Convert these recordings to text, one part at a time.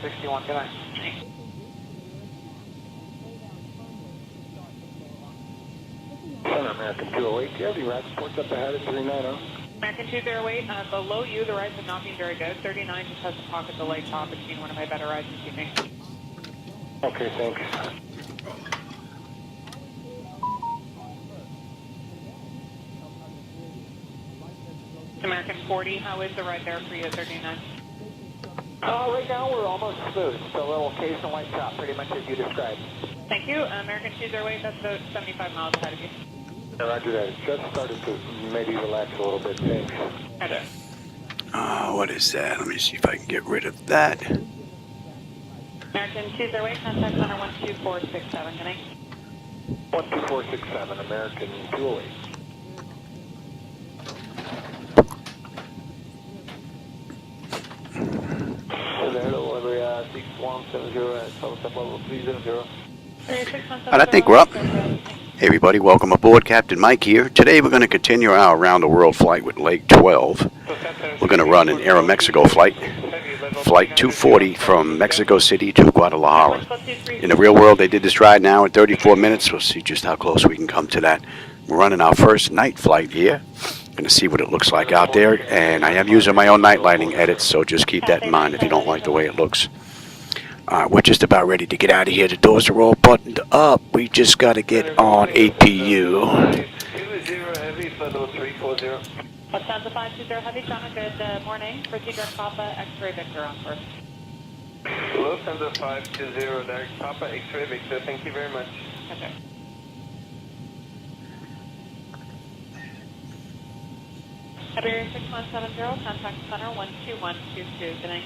61, good night. American 208, do you have any ride reports up ahead at 390? American 208, below you, the rides have not been very good. 39 just has a pocket delay top. It's been one of my better rides this evening. Okay, thanks. American 40, how is the ride there for you at 39? Right now we're almost smooth, so a little occasional light chop, pretty much as you described. Thank you. American 208, that's about 75 miles ahead of you. Yeah, roger that. It just started to maybe relax a little bit, thanks. Roger. What is that? Let me see if I can get rid of that. American 208, contact center 12467, good night. 12467, American 208. Delivery 6170 at level 300. And I think we're up. Hey everybody, welcome aboard. Captain Mike here. Today we're going to continue our around the world flight with Leg 12. We're going to run an Aero Mexico flight, flight 240 from Mexico City to Guadalajara. In the real world they did this ride now in 34 minutes. We'll see just how close we can come to that. We're running our first night flight here. Going to see what it looks like out there, and I am using my own night lighting edits, so just keep that in mind if you don't like the way it looks. We're just about ready to get out of here. The doors are all buttoned up. We just got to get on APU. Lufthansa 520 Heavy, John, good morning. Procedure Papa X-ray Victor on first. Lufthansa 520, direct Papa X-ray Victor, thank you very much. Okay. Heavy 6170, contact center 12122, good night.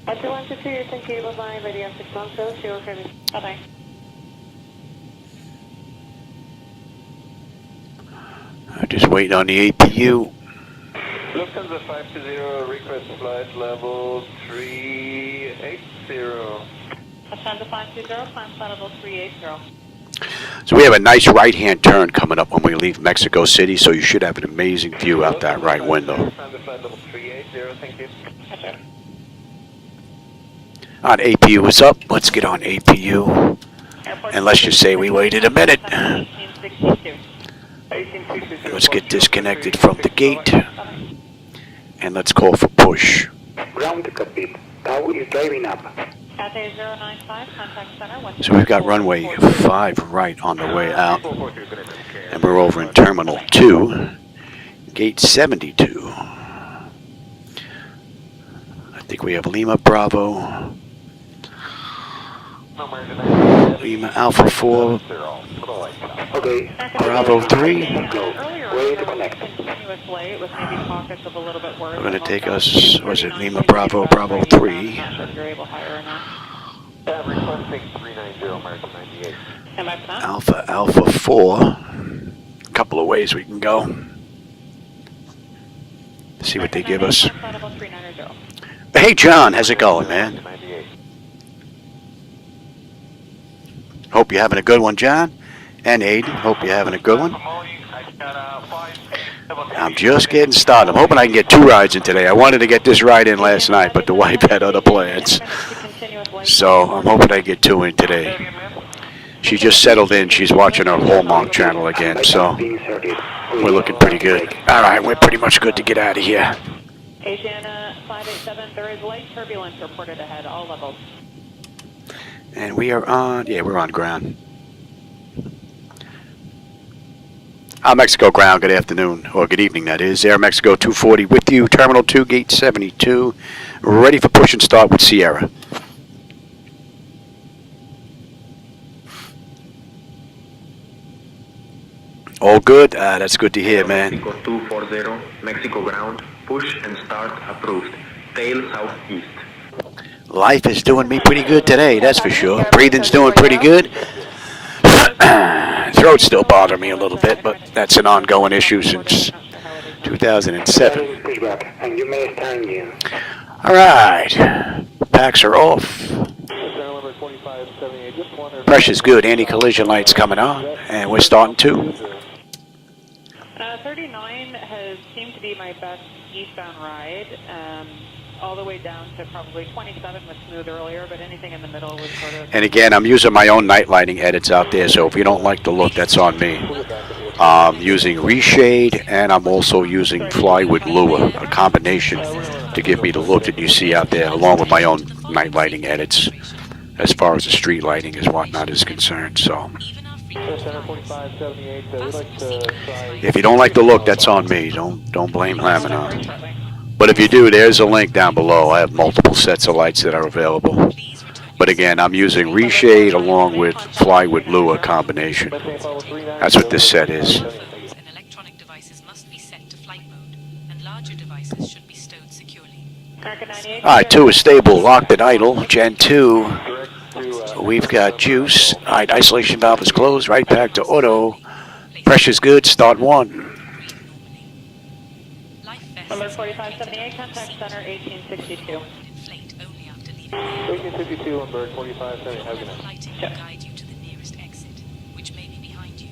12122, thank you, bye-bye, radio 610, zero heavy. Bye-bye. Just waiting on the APU. Lufthansa 520, request flight level 380. Lufthansa 520, climb flight level 380. So we have a nice right-hand turn coming up when we leave Mexico City, so you should have an amazing view out that right window. Lufthansa flight level 380, thank you. Roger. On APU is up. Let's get on APU. And let's just say we waited a minute. 1862. Let's get disconnected from the gate. And let's call for push. Ground to cockpit. Tower is driving up. Cathay 095, contact center. So we've got runway 5 right on the way out. And we're over in Terminal 2, Gate 72. I think we have Lima Bravo, Lima Alpha 4, Okay. Bravo 3. Ready to connect. We're going to take us, was it Lima Bravo, Bravo 3. Not sure if you're able higher or not. Requesting 390, American 98. Am I for that? Alpha 4. A couple of ways we can go. See what they give us. Flight level 390. Hey John, how's it going, man? Hope you're having a good one, John. And Aiden, hope you're having a good one. I'm just getting started. I'm hoping I can get 2 rides in today. I wanted to get this ride in last night, but the wife had other plans. So I'm hoping I get 2 in today. She just settled in. She's watching her Hallmark channel again, so we're looking pretty good. All right, we're pretty much good to get out of here. Asiana 587, there is light turbulence reported ahead, all levels. And we are on, yeah, we're on ground. Mexico ground, good afternoon, or good evening that is. Aero Mexico 240 with you, Terminal 2, Gate 72. Ready for push and start with Sierra. All good? That's good to hear, man. Mexico 240, Mexico ground, push and start approved. Tail southeast. Life is doing me pretty good today, that's for sure. Breathing's doing pretty good. Throat's still bothering me a little bit, but that's an ongoing issue since 2007. And you may stand you. All right, packs are off. Pressure's good. Anti-collision lights coming on, and we're starting to. 39 has seemed to be my best eastbound ride. all the way down to probably 27 was smooth earlier, but anything in the middle was sort of... And again, I'm using my own night lighting edits out there, so if you don't like the look, that's on me. I'm using reshade, and I'm also using fly with lure, a combination to give me the look that you see out there, along with my own night lighting edits, as far as the street lighting and whatnot is concerned. So, if you don't like the look, that's on me. Don't blame Laminar. But if you do, there's a link down below. I have multiple sets of lights that are available. But again, I'm using reshade along with fly with lure combination. That's what this set is. And electronic devices must be set to flight mode, and larger devices should be stowed securely. Alright, 2 is stable, locked at idle. Gen 2, we've got juice. Alright, isolation valve is closed, right back to auto. Pressure's good, start 1. Number 4578, contact center 1862. Inflate only after leaving. 1862 on bird 4578, have a good night. Lighting will guide you to the nearest exit, which may be behind you.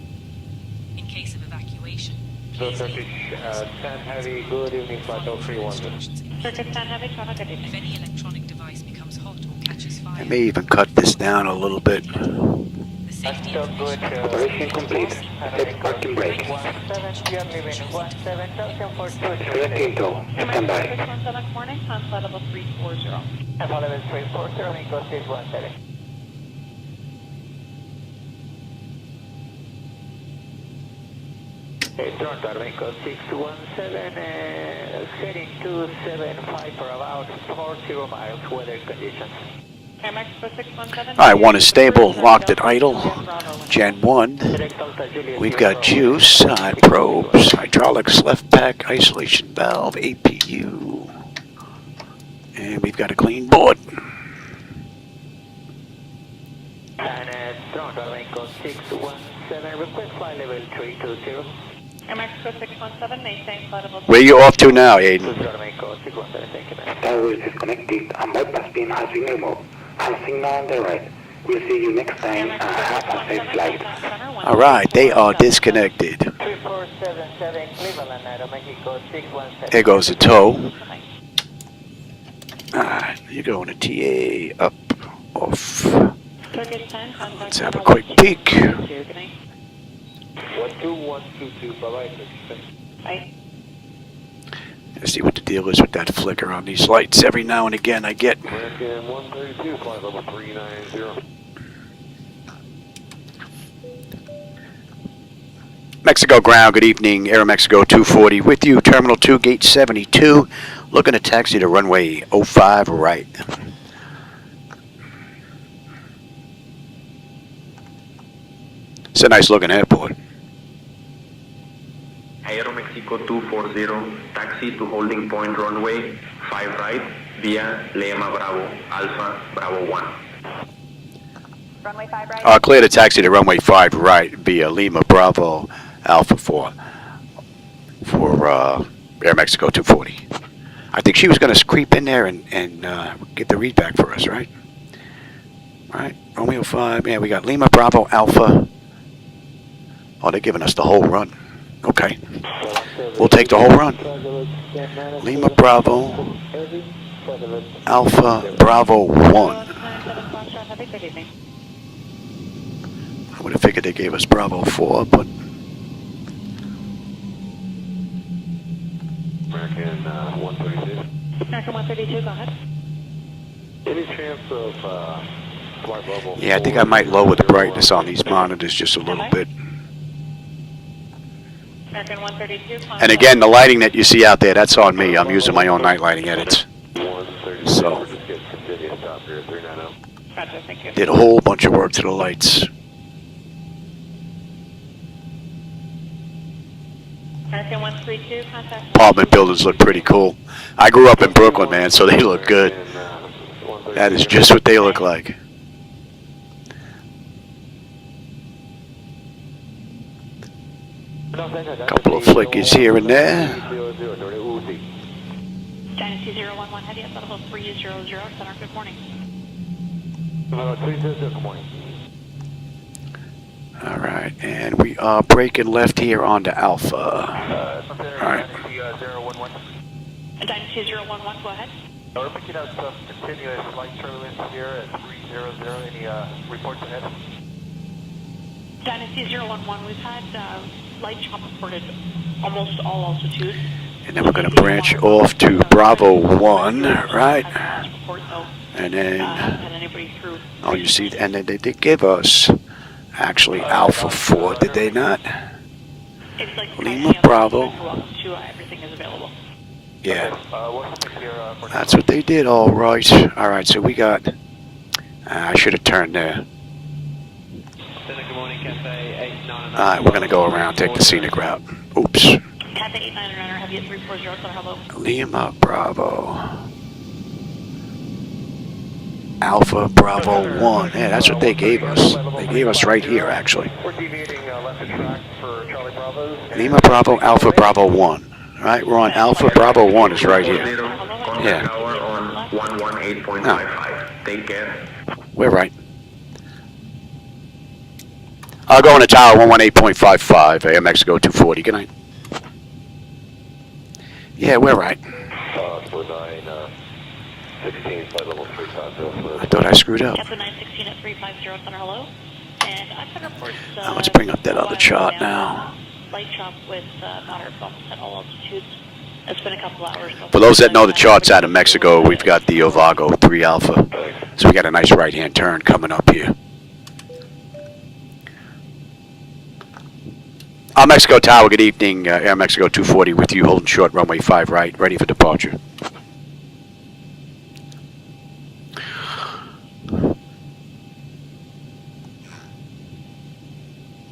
In case of evacuation, So Turkish 10 heavy, good evening, flight 0310. Circuit 10 heavy, traffic, good if evening. any electronic device becomes hot or catches fire, I may even cut this down a little bit. the safety So good, Operation complete. Set parking brake. 17, you are leaving 17,000 for 2. Select Tinto. Stand by. 617 morning, contact level 340. And for level 340, we go 617. Toronto, Armeco 617, heading 275 for about 40 miles, weather conditions. Air Mexico 617. Alright, 1 is stable, locked at idle. Gen 1, we've got juice, probes, hydraulics, left pack, isolation valve, APU. And we've got a clean board. And Toronto, Armeco 617, request flight level 320. Air Mexico 617, maintain flight level Where you off to now, Aiden? Armeco 617, thank you, man. Tower is disconnected and bypass beam has been removed. And signal on the right. We'll see you next time and have a safe flight. Alright, they are disconnected. 3477 Cleveland, Aero Mexico 617. There goes the tow. Alright, you're going to TA, up, off. Circuit 10, contact Let's have a level quick peek. 342. Good night. 12122, bye-bye. Bye. Let's see what the deal is with that flicker on these lights. Every now and again I get. American 132, flight level 390. Mexico ground, good evening. Aero Mexico 240 with you. Terminal 2, gate 72. Looking to taxi to runway 05 right. It's a nice looking airport. Aero Mexico 240, taxi to holding point runway 5 right via Lema Bravo, Alpha Bravo 1. Runway 5 right. Clear to taxi to runway 5 right via Lima Bravo Alpha 4 for Air Mexico 240. I think she was going to creep in there and get the read back for us, right? Right, Romeo 5, yeah, we got Lima Bravo Alpha. Oh, they're giving us the whole run. Okay, we'll take the whole run. Lima Bravo Alpha Bravo 1. I would have figured they gave us Bravo 4, but American 132. American 132, go ahead. Any chance of smart level? yeah, I think I might lower the brightness on these monitors just a little bit. American 132. And again, the lighting that you see out there, that's on me. I'm using my own night lighting edits. 132. So, Just get continuous stop here, 390. Gotcha, thank you. did a whole bunch of work to the lights. American 132, contact. Apartment buildings look pretty cool. I grew up in Brooklyn, man, so they look good. That is just what they look like. A couple of flickies here and there. Dynasty 011, heavy at level 300, center, good morning. 300, good morning. All right, and we are breaking left here onto Alpha. All right. Dynasty 011. Dynasty 011, go ahead. We're picking up some continuous flight turbulence here at 300. Any reports ahead? Dynasty 011, we've had light chop reported almost all altitudes. And then we're going to branch off to Bravo 1, right? And then, oh, you see, and then they did give us actually Alpha 4, did they not? Lima Bravo. Everything is available. Yeah, that's what they did, all right. All right, so we got, I should have turned there. All right, we're going to go around, take the scenic route. Oops. Cathay 89 runner, have you at 340, so hello. Lima Bravo. Alpha Bravo 1. Yeah, that's what they gave us. They gave us right here, actually. We're deviating left of track for Charlie Bravo. Lima Bravo, Alpha Bravo 1. Right, we're on Alpha Bravo 1 is right here. Yeah. Tower on 118.55. Take care. We're right. I'll go on the tower 118.55, Aero Mexico 240. Good night. Yeah, we're right. 916, flight level 350. I thought I screwed up. Captain 916 at 350, center, hello. And I've had reports. Now let's bring up that other chart now. Light chop with moderate bumps at all altitudes. It's been a couple hours. For those that know the charts out of Mexico, we've got the Ovago 3 Alpha. So we got a nice right-hand turn coming up here. Mexico Tower, good evening. Air Mexico 240 with you, holding short, runway 5 right, ready for departure.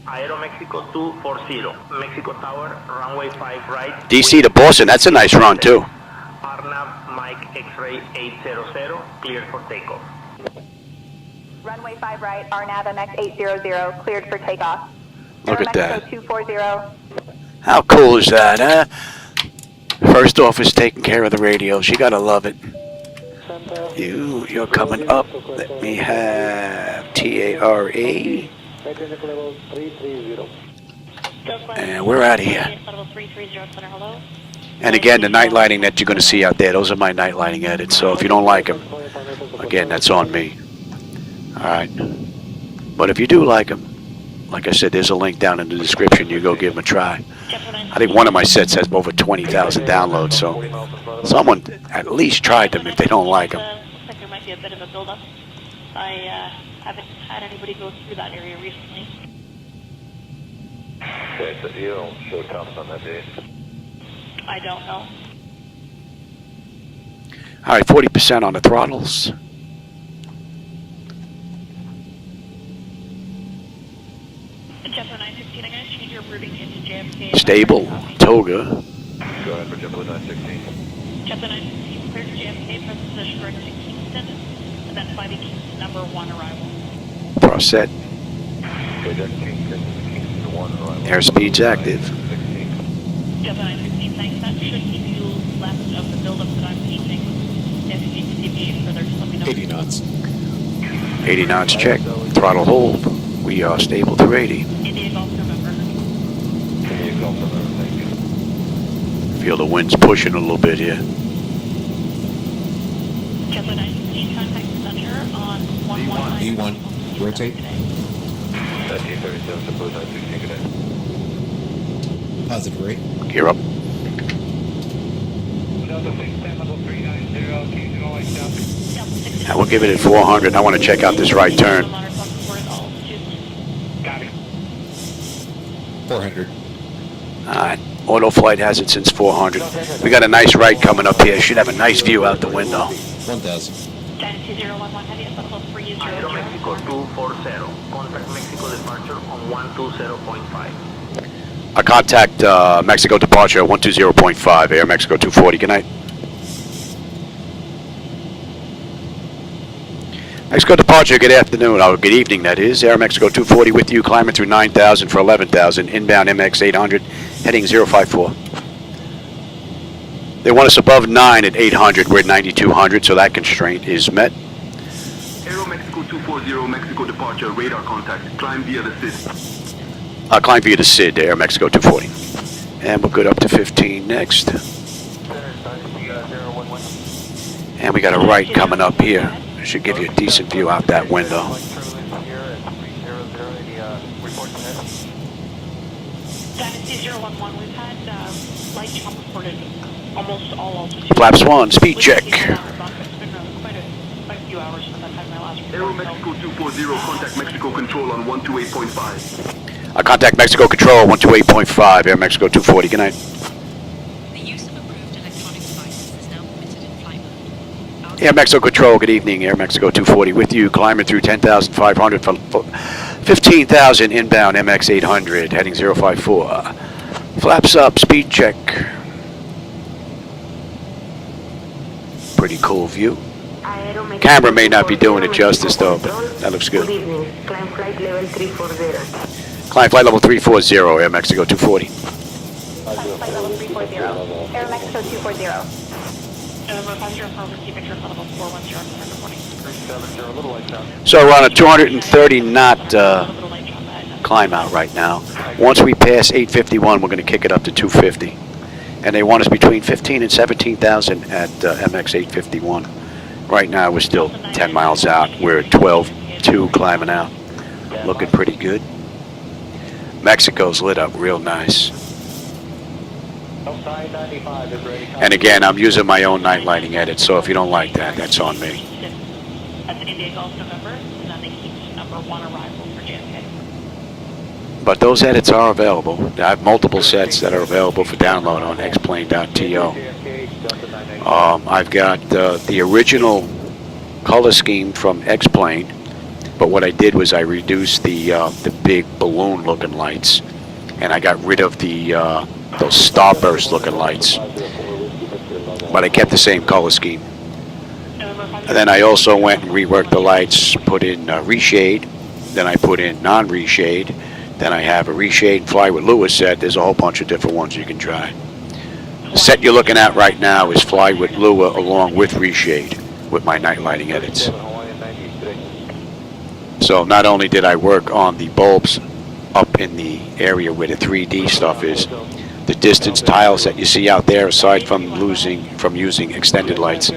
Aero Mexico 240, Mexico Tower, runway 5 right. DC to Boston, that's a nice run too. Arnav, Mike X-ray 800, cleared for takeoff. Runway 5 right, Arnav MX 800, cleared for takeoff. Look at that. 240. How cool is that, huh? First office taking care of the radios. You gotta love it. You're coming up. Let me have TARA. And we're out of here. And again, the night lighting that you're going to see out there, those are my night lighting edits. So if you don't like them, again, that's on me. All right. But if you do like them, like I said, there's a link down in the description. You go give them a try. I think one of my sets has over 20,000 downloads, so someone at least tried them if they don't like them. Looks like there might be a bit of a buildup. I haven't had anybody go through that area recently. Okay, so you don't show tops on that day. I don't know. All right, 40% on the throttles. JetBlue 916, I'm going to change your routing into JFK. Stable, Toga. Go ahead for JetBlue 916. JetBlue 916, cleared for JFK, present position correct to Kingston, and then flight Kingston number 1 arrival. Proset. Okay, Jet Kingston 1 arrival. Airspeed's active. JetBlue 916, thanks. That should keep you left of the buildup that I'm seeing. If you need to deviate further, just let me know. 80 knots. 80 knots check. Throttle hold. We are stable through 80. India Golf, remember. India Golf, remember, thank you. Feel the wind's pushing a little bit here. JetBlue 916, contact center on 119. V1, rotate. 1937, JetBlue 916, good day. Positive rate. Gear up. Now we'll give it at 400. I want to check out this right turn. 400. Alright, auto flight has it since 400. We got a nice right coming up here. Should have a nice view out the window. 1000. Dynasty 011, have you at level 300? Aero Mexico 240, contact Mexico departure on 120.5. I contact Mexico departure 120.5, Air Mexico 240. Good night. Mexico departure, good afternoon, or good evening that is. Air Mexico 240 with you, climbing through 9,000 for 11,000, inbound MX 800, heading 054. They want us above 9 at 800, we're at 9,200, so that constraint is met. Aero Mexico 240, Mexico departure, radar contact, climb via the SID. Climb via the SID, Air Mexico 240. And we're good up to 15 next. And we got a right coming up here. Should give you a decent view out that window. Dynasty 011, we've had light jump reported almost all altitudes. Flaps 1, speed check. It's been quite a few hours since I've had my last report. Aero Mexico 240, contact Mexico Control on 128.5. Contact Mexico Control 128.5, Air Mexico 240, good night. The use of approved electronic devices is now permitted in flight mode. Air Mexico Control, good evening, Air Mexico 240 with you, climbing through 10,500 for 15,000 inbound MX 800, heading 054. Flaps up, speed check. Pretty cool view. Camera may not be doing it justice though, but that looks good. Good evening. Climb flight level 340. Climb flight level 340, Air Mexico 240. Flight level 340. Aero Mexico 240. Passenger affirm receive picture flight level 410 reporting. 370, little light down. So we're on a 230 knot climb out right now. Once we pass 851, we're going to kick it up to 250. And they want us between 15 and 17,000 at MX 851. Right now we're still 10 miles out. We're at 12.2 climbing out. Looking pretty good. Mexico's lit up real nice. And again, I'm using my own night lighting edit, so if you don't like that, that's on me. That's an India Golf November, and then they keep number 1 arrival for JFK. But those edits are available. I have multiple sets that are available for download on xplane.to. I've got the original color scheme from X-Plane, but what I did was I reduced the big balloon-looking lights, and I got rid of the those starburst-looking lights. But I kept the same color scheme. And then I also went and reworked the lights, put in reshade, then I put in non-reshade, then I have a reshade and Fly with Lewis set. There's a whole bunch of different ones you can try. The set you're looking at right now is Fly with Lua along with reshade with my night lighting edits. So not only did I work on the bulbs up in the area where the 3D stuff is, the distance tiles that you see out there, aside from using extended lights,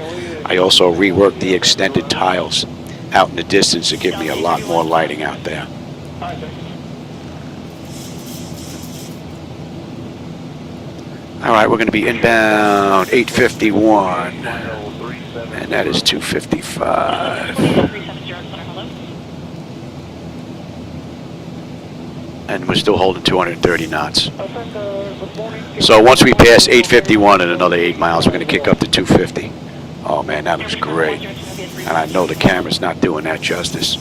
I also reworked the extended tiles out in the distance to give me a lot more lighting out there. All right, we're going to be inbound 851, and that is 255. And we're still holding 230 knots. So once we pass 851 in another 8 miles, we're going to kick up to 250. Oh man, that looks great. And I know the camera's not doing that justice.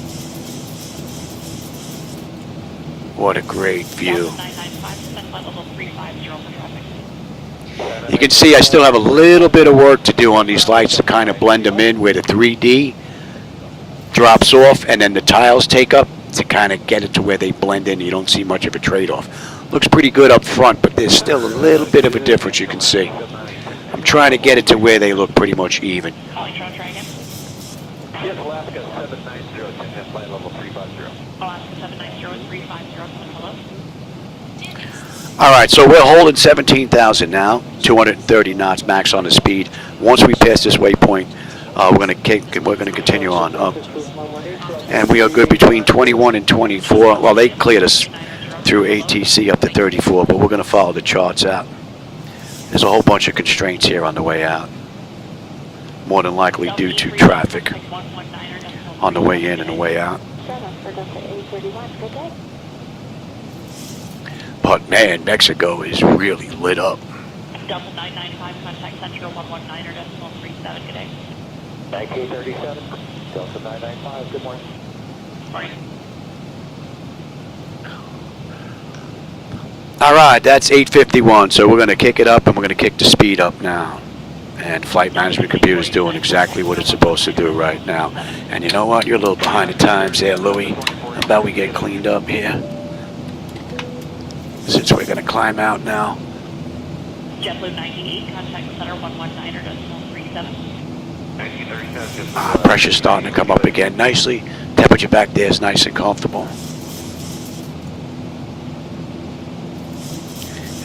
What a great view. You can see I still have a little bit of work to do on these lights to kind of blend them in where the 3D drops off and then the tiles take up, to kind of get it to where they blend in. You don't see much of a trade-off. Looks pretty good up front, but there's still a little bit of a difference you can see. I'm trying to get it to where they look pretty much even. Yes, Alaska 790, 10 flight level 350. Alaska 790 350, hello. All right, so we're holding 17,000 now, 230 knots max on the speed. Once we pass this waypoint, we're going to continue on up. And we are good between 21 and 24. Well, they cleared us through ATC up to 34, but we're going to follow the charts out. There's a whole bunch of constraints here on the way out. More than likely due to traffic on the way in and the way out. But man, Mexico is really lit up. Delta 995, contact Central 119.37, good day. 1937, Delta 995, good morning. Morning. All right, that's 851, so we're going to kick it up and we're going to kick the speed up now. And Flight Management Computer is doing exactly what it's supposed to do right now. And you know what? You're a little behind the times there, Louie. How about we get cleaned up here? Since we're going to climb out now. JetBlue 98, contact Center 119.37. Pressure's starting to come up again nicely. Temperature back there is nice and comfortable.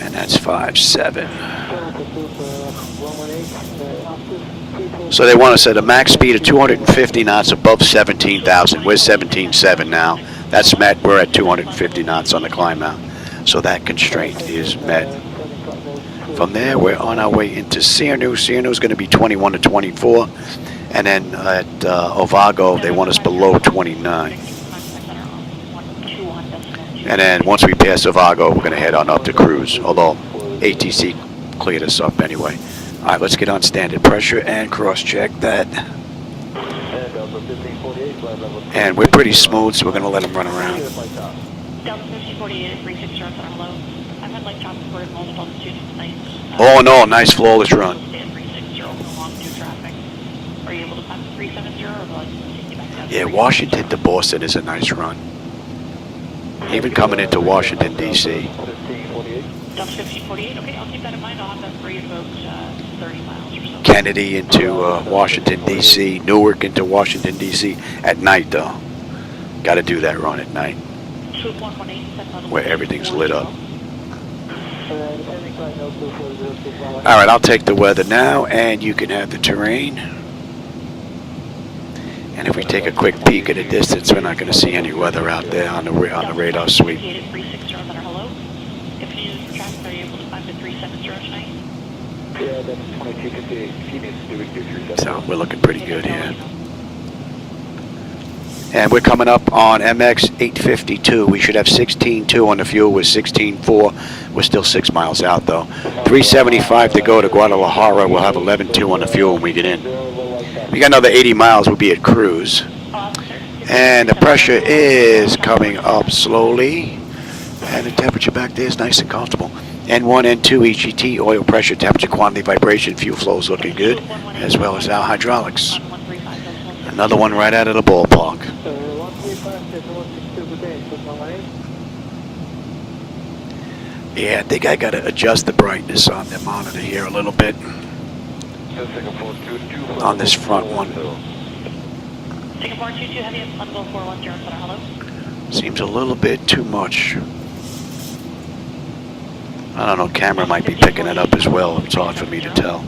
And And that's 5.7. So they want us at a max speed of 250 knots above 17,000. We're 17.7 now. That's met. We're at 250 knots on the climb out. So that constraint is met. From there, we're on our way into Cernu. Cernu is going to be 21 to 24. And then at Ovago, they want us below 29. And then once we pass Ovago, we're going to head on up to cruise, although ATC cleared us up anyway. All right, let's get on standard pressure and cross-check that. And we're pretty smooth, so we're going to let them run around. Delta 1548 at 360 hello. I've had light transport and multiple students tonight. Oh no, nice flawless run. Stay at 360 along due traffic. Are you able to climb to 370 or will I take you back down? Yeah, Washington to Boston is a nice run. Even coming into Washington, D.C. Delta 1548, okay, I'll keep that in mind. I'll have that for you about 30 miles or so. Kennedy into Washington, D.C. Newark into Washington, D.C. At night, though. Got to do that run at night. Where everything's lit up. All right, I'll take the weather now, and you can have the terrain. And if we take a quick peek at a distance, we're not going to see any weather out there on the radar sweep. So we're looking pretty good here. And we're coming up on MX 852. We should have 16.2 on the fuel with 16.4. We're still 6 miles out though. 375 to go to Guadalajara. We'll have 11.2 on the fuel when we get in. We got another 80 miles. We'll be at cruise. And the pressure is coming up slowly. And the temperature back there is nice and comfortable. N1, N2, EGT, oil pressure, temperature, quantity, vibration, fuel flow is looking good, as well as our hydraulics. Another one right out of the ballpark. Yeah, I think I got to adjust the brightness on the monitor here a little bit. On this front one. Seems a little bit too much. I don't know, camera might be picking it up as well. It's hard for me to tell.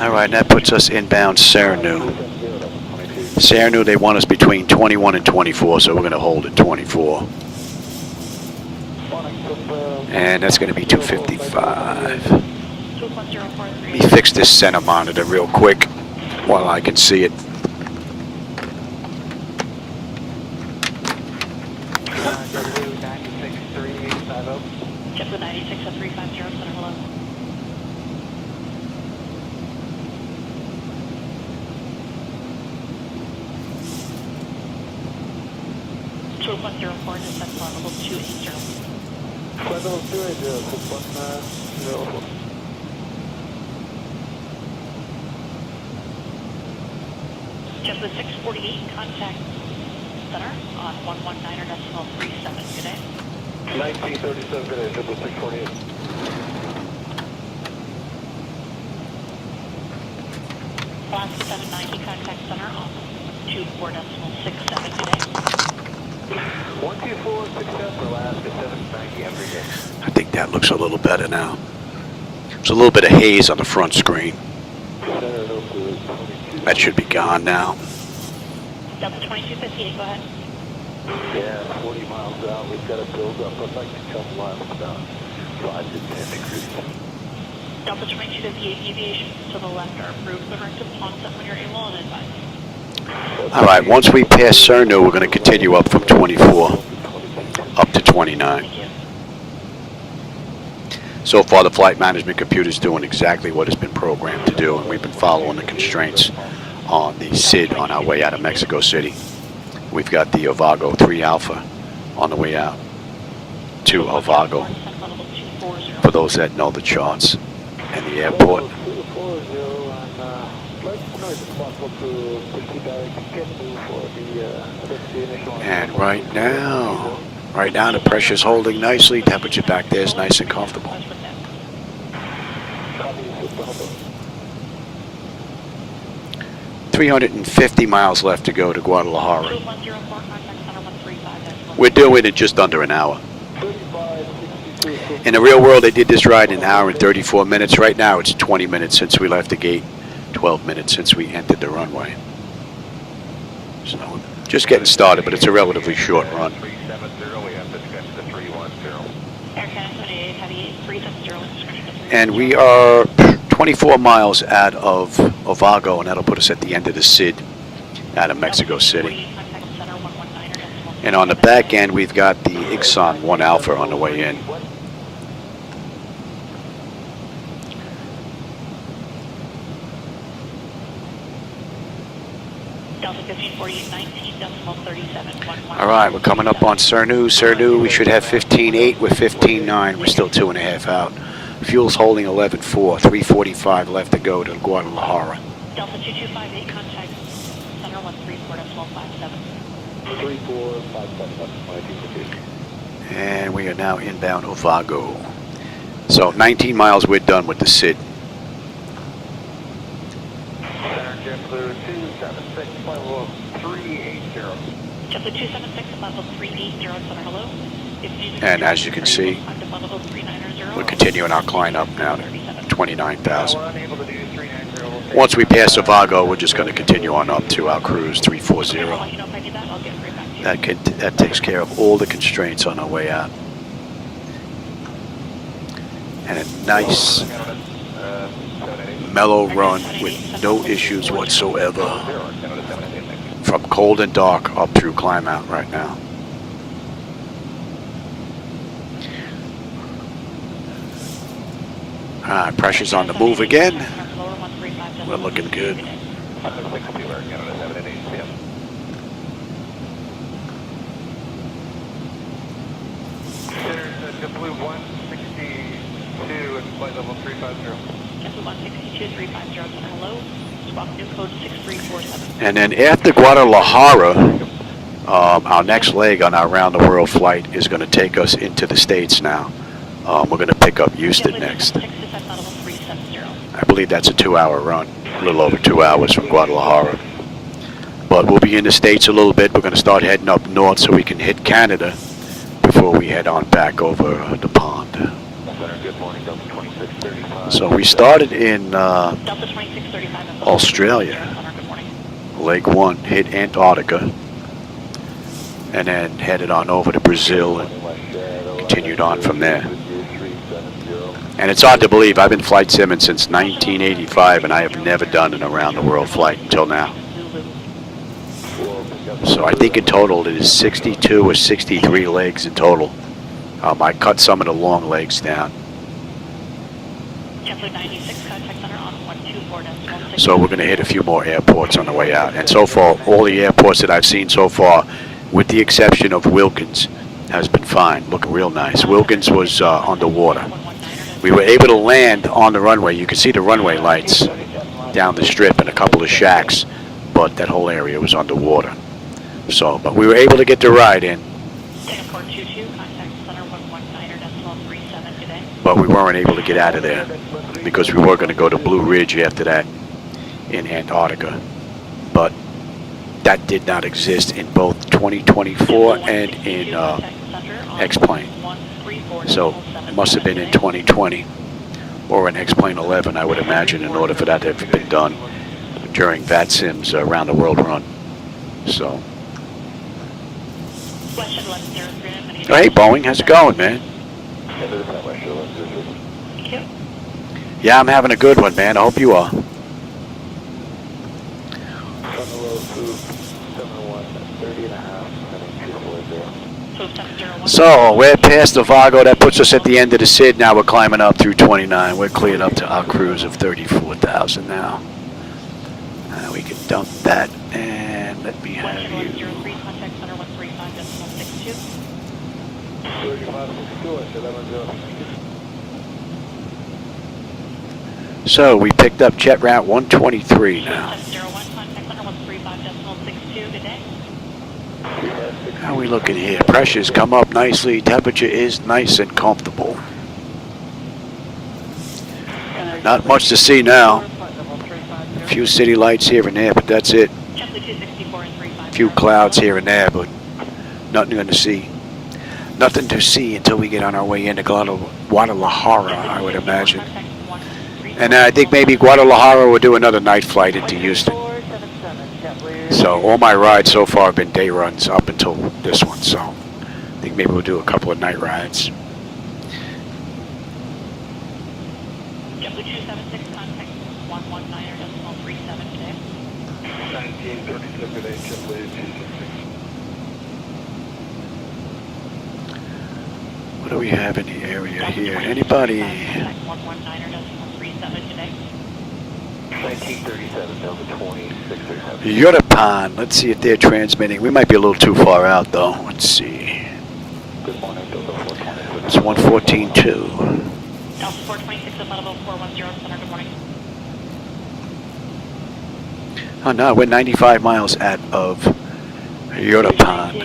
All right, that puts us inbound Cernu. Cernu, they want us between 21 and 24, so we're going to hold at 24. And that's going to be 255. Let me fix this center monitor real quick while I can see it. Just the 96 at 350, center, hello. Two 104 and descent level 280. Level 280, Just the 648 contact center on 119.37. Good day. 1937, good day, Triple 648. Alaska 790 contact center on 24.67. Good day. 12467, Alaska 790 every day. I think that looks a little better now. There's a little bit of haze on the front screen. That should be gone now. Delta 2258, go ahead. Yeah, 40 miles out. We've got a build up of like a couple miles down. 5 to 10 degrees. Delta 2258, deviations to the left are approved. Corrective onset when you're able and advised. All right, once we pass Cernu, we're going to continue up from 24 up to 29. So far, the flight management computer is doing exactly what it's been programmed to do, and we've been following the constraints on the SID on our way out of Mexico City. We've got the Ovago 3 Alpha on the way out to Ovago, for those that know the charts and the airport. And right now the pressure's holding nicely. Temperature back there is nice and comfortable. 350 miles left to go to Guadalajara. 2104, contact center 135. We're doing it just under an hour. In the real world, they did this ride in an hour and 34 minutes. Right now, it's 20 minutes since we left the gate, 12 minutes since we entered the runway. So, just getting started, but it's a relatively short run. We have discussion to 310. Air Canada 78, 370, And we are 24 miles out of Ovago, and that'll put us at the end of the SID out of Mexico City. And on the back end, we've got the Ixon 1 Alpha on the way in. Delta 1548, 19.37. All right, we're coming up on Cernu. Cernu, we should have 15.8 with 15.9. We're still 2.5 out. Fuel's holding 11.4, 3:45 left to go to Guadalajara. Delta 2258, contact center 134.57. 3457, And we are now inbound Ovago. So 19 miles, we're done with the SID. Center JetBlue 276, flight level 380. JetBlue 276, level 380, center, hello. And as you can see, we're continuing our climb up now to 29,000. Once we pass Ovago, we're just going to continue on up to our cruise 340. That takes care of all the constraints on our way out. And a nice mellow run with no issues whatsoever. From cold and dark up through climb out right now. Alright, pressure's on the move again. We're looking good. JetBlue 162 at flight level 350. JetBlue 162, 350, center, hello. Squawk new code 6347. And then after Guadalajara, our next leg on our round the world flight is going to take us into the States now. We're going to pick up Houston next. I believe that's a 2-hour run, a little over 2 hours from Guadalajara. But we'll be in the States a little bit. We're going to start heading up north so we can hit Canada before we head on back over the pond. So we started in Australia, leg 1, hit Antarctica, and then headed on over to Brazil and continued on from there. And it's hard to believe, I've been flight simming since 1985 and I have never done an around the world flight until now. So I think in total it is 62 or 63 legs in total. I cut some of the long legs down. So we're going to hit a few more airports on the way out. And so far, all the airports that I've seen so far, with the exception of Wilkins, has been fine. Looking real nice. Wilkins was underwater. We were able to land on the runway. You can see the runway lights down the strip and a couple of shacks, but that whole area was underwater. So, but we were able to get the ride in. But we weren't able to get out of there because we were going to go to Blue Ridge after that in Antarctica. But that did not exist in both 2024 and in X-Plane. So it must have been in 2020 or in X-Plane 11, I would imagine, in order for that to have been done during VATSIM's around the world run. So. Hey Boeing, how's it going, man? Yeah, I'm having a good one, man. I hope you are. So we're past Ovago. That puts us at the end of the SID. Now we're climbing up through 29. We're cleared up to our cruise of 34,000 now. We can dump that and let me have you. So we picked up jet route 123 now. How are we looking here? Pressure's come up nicely. Temperature is nice and comfortable. Not much to see now. few city lights here and there, but that's it. JetBlue 264 and 35. Few clouds here and there, but nothing to see. Nothing to see until we get on our way into Guadalajara, I would imagine. And I think maybe Guadalajara will do another night flight into Houston. So all my rides so far have been day runs up until this one. So I think maybe we'll do a couple of night rides. JetBlue 276, contact 119.37 today. 1937 today, JetBlue 276. What do we have in the area here? Anybody? 119.37 today. 1937, Delta 2637. Yorupan. Let's see if they're transmitting. We might be a little too far out though. Let's see. Good morning, Delta 426. It's 114.2. Delta 426 at level 410, center, good morning. Oh no, we're 95 miles out of Yorupan.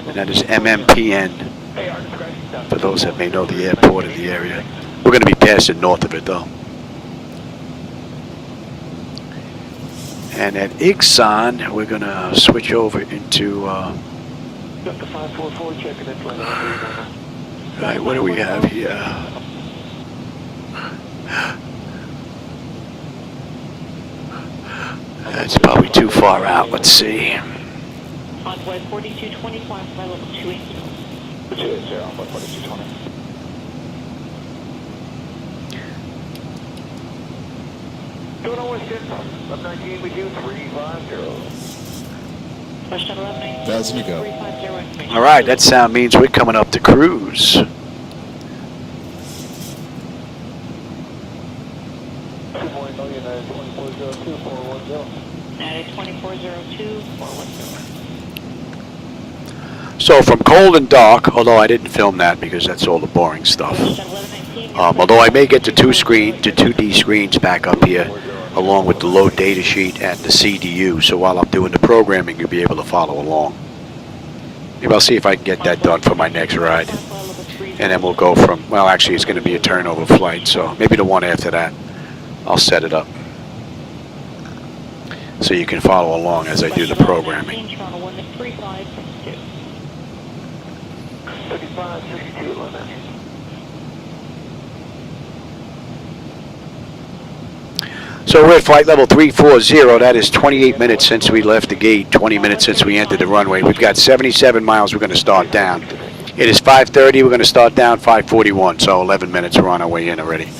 And that is MMPN. For those that may know the airport in the area. We're going to be passing north of it though. And at Ixon, we're going to switch over into, Delta 544, checking in flight. right, what do we have here? That's probably too far out, let's see. Envoy 4220, flying by level 280. 280, Envoy 4220. Going on with Denver, up 19 with you, 350. Question 11, That's me go. 350. All right, that sound means we're coming up to cruise. Good morning, United 2402, 410. United 2402, 410. So from cold and dark, although I didn't film that because that's all the boring stuff. Although I may get the 2D screens back up here, along with the load data sheet and the CDU. So while I'm doing the programming, you'll be able to follow along. Maybe I'll see if I can get that done for my next ride. And then we'll go from, well, actually it's going to be a turnover flight, so maybe the one after that, I'll set it up. So you can follow along as I do the programming. 3562, London. So we're at flight level 340. That is 28 minutes since we left the gate, 20 minutes since we entered the runway. We've got 77 miles we're going to start down. It is 5:30. We're going to start down 5:41, so 11 minutes we're on our way in already.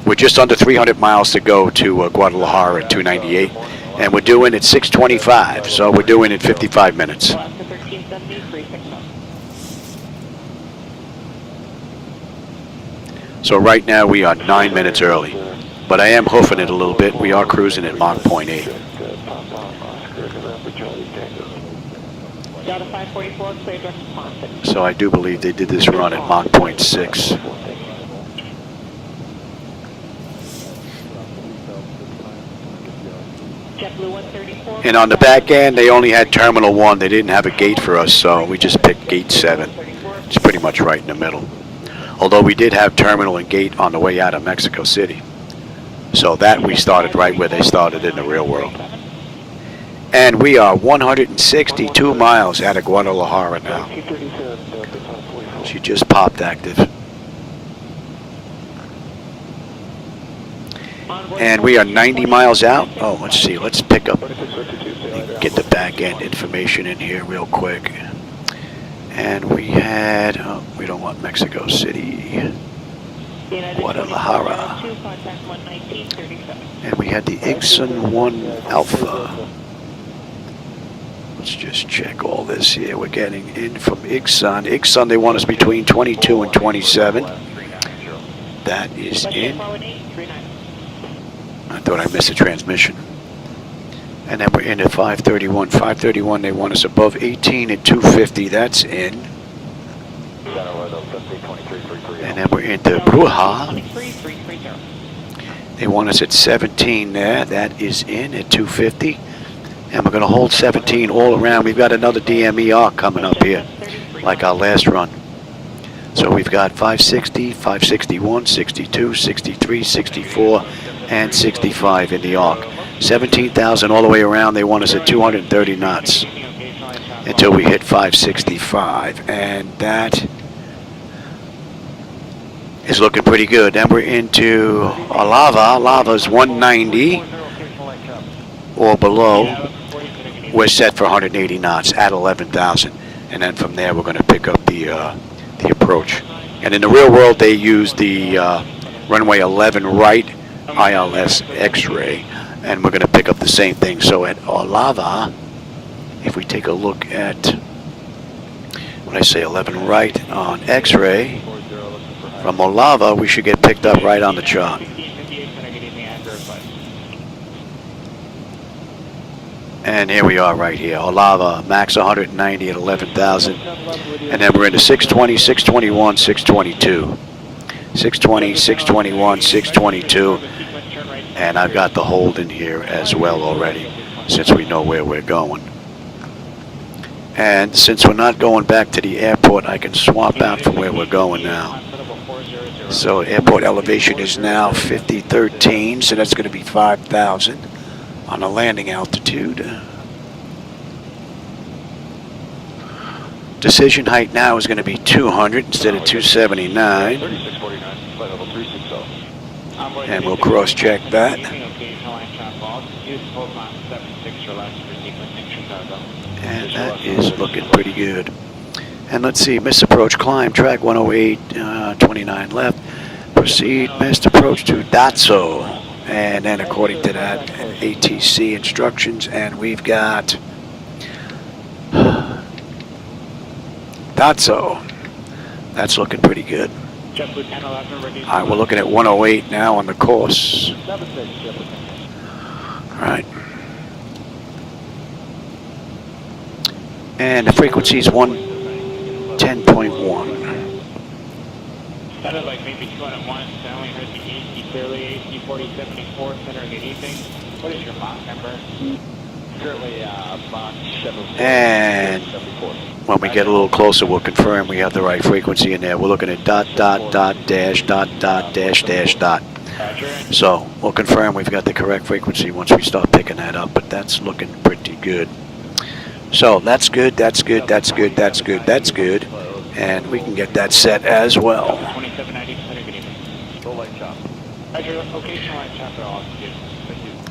We're just under 300 miles to go to Guadalajara at 298, and we're doing at 6:25, so we're doing in 55 minutes. So right now we are 9 minutes early, but I am hoofing it a little bit. We are cruising at Mach 0.8. Delta 544, clear direct response. So I do believe they did this run at Mach 0.6. JetBlue 134. And on the back end, they only had Terminal 1. They didn't have a gate for us, so we just picked Gate 7. It's pretty much right in the middle. Although we did have Terminal and Gate on the way out of Mexico City. So that we started right where they started in the real world. And we are 162 miles out of Guadalajara now. She just popped active. And we are 90 miles out. Oh, let's see. Let's pick up, get the back end information in here real quick. And we had, oh, we don't want Mexico City, Guadalajara. And we had the Ixon 1 Alpha. Let's just check all this here. We're getting in from Ixon. Ixon, they want us between 22 and 27. That is in. I thought I missed a transmission. And then we're in at 531. 531, they want us above 18 at 250. That's in. And then we're into Bruja. They want us at 17 there. That is in at 250. And we're going to hold 17 all around. We've got another DMER coming up here, like our last run. So we've got 560, 561, 62, 63, 64, and 65 in the arc. 17,000 all the way around. They want us at 230 knots until we hit 565, and that is looking pretty good. Then we're into Alava. Alava's 190 or below. We're set for 180 knots at 11,000, and then from there we're going to pick up the approach. And in the real world, they use the runway 11 right ILS-X ray, and we're going to pick up the same thing. So at Alava, if we take a look at, when I say 11 right on X-ray, from Alava, we should get picked up right on the chart. And here we are right here. Alava, max 190 at 11,000. And then we're into 620, 621, 622. 620, 621, 622. And I've got the hold in here as well already, since we know where we're going. And since we're not going back to the airport, I can swap out for where we're going now. So airport elevation is now 5013, so that's going to be 5,000 on the landing altitude. Decision height now is going to be 200 instead of 279. And we'll cross-check that. And that is looking pretty good. And let's see, missed approach, climb, track 108, 29 left. Proceed, missed approach to Datso. And then according to that, ATC instructions, and we've got Datso. That's looking pretty good. All right, we're looking at 108 now on the course. All right. And the frequency is 110.1. Sounded like maybe 201, I only heard the AC clearly, AC 4074, center, good evening. What is your Mach number? Certainly, Mach 74. And when we get a little closer, we'll confirm we have the right frequency in there. We're looking at dot, dot, dot, dash, dot, dot, dash, dash, dot. So we'll confirm we've got the correct frequency once we start picking that up, but that's looking pretty good. So that's good, that's good, that's good, that's good, that's good. And we can get that set as well.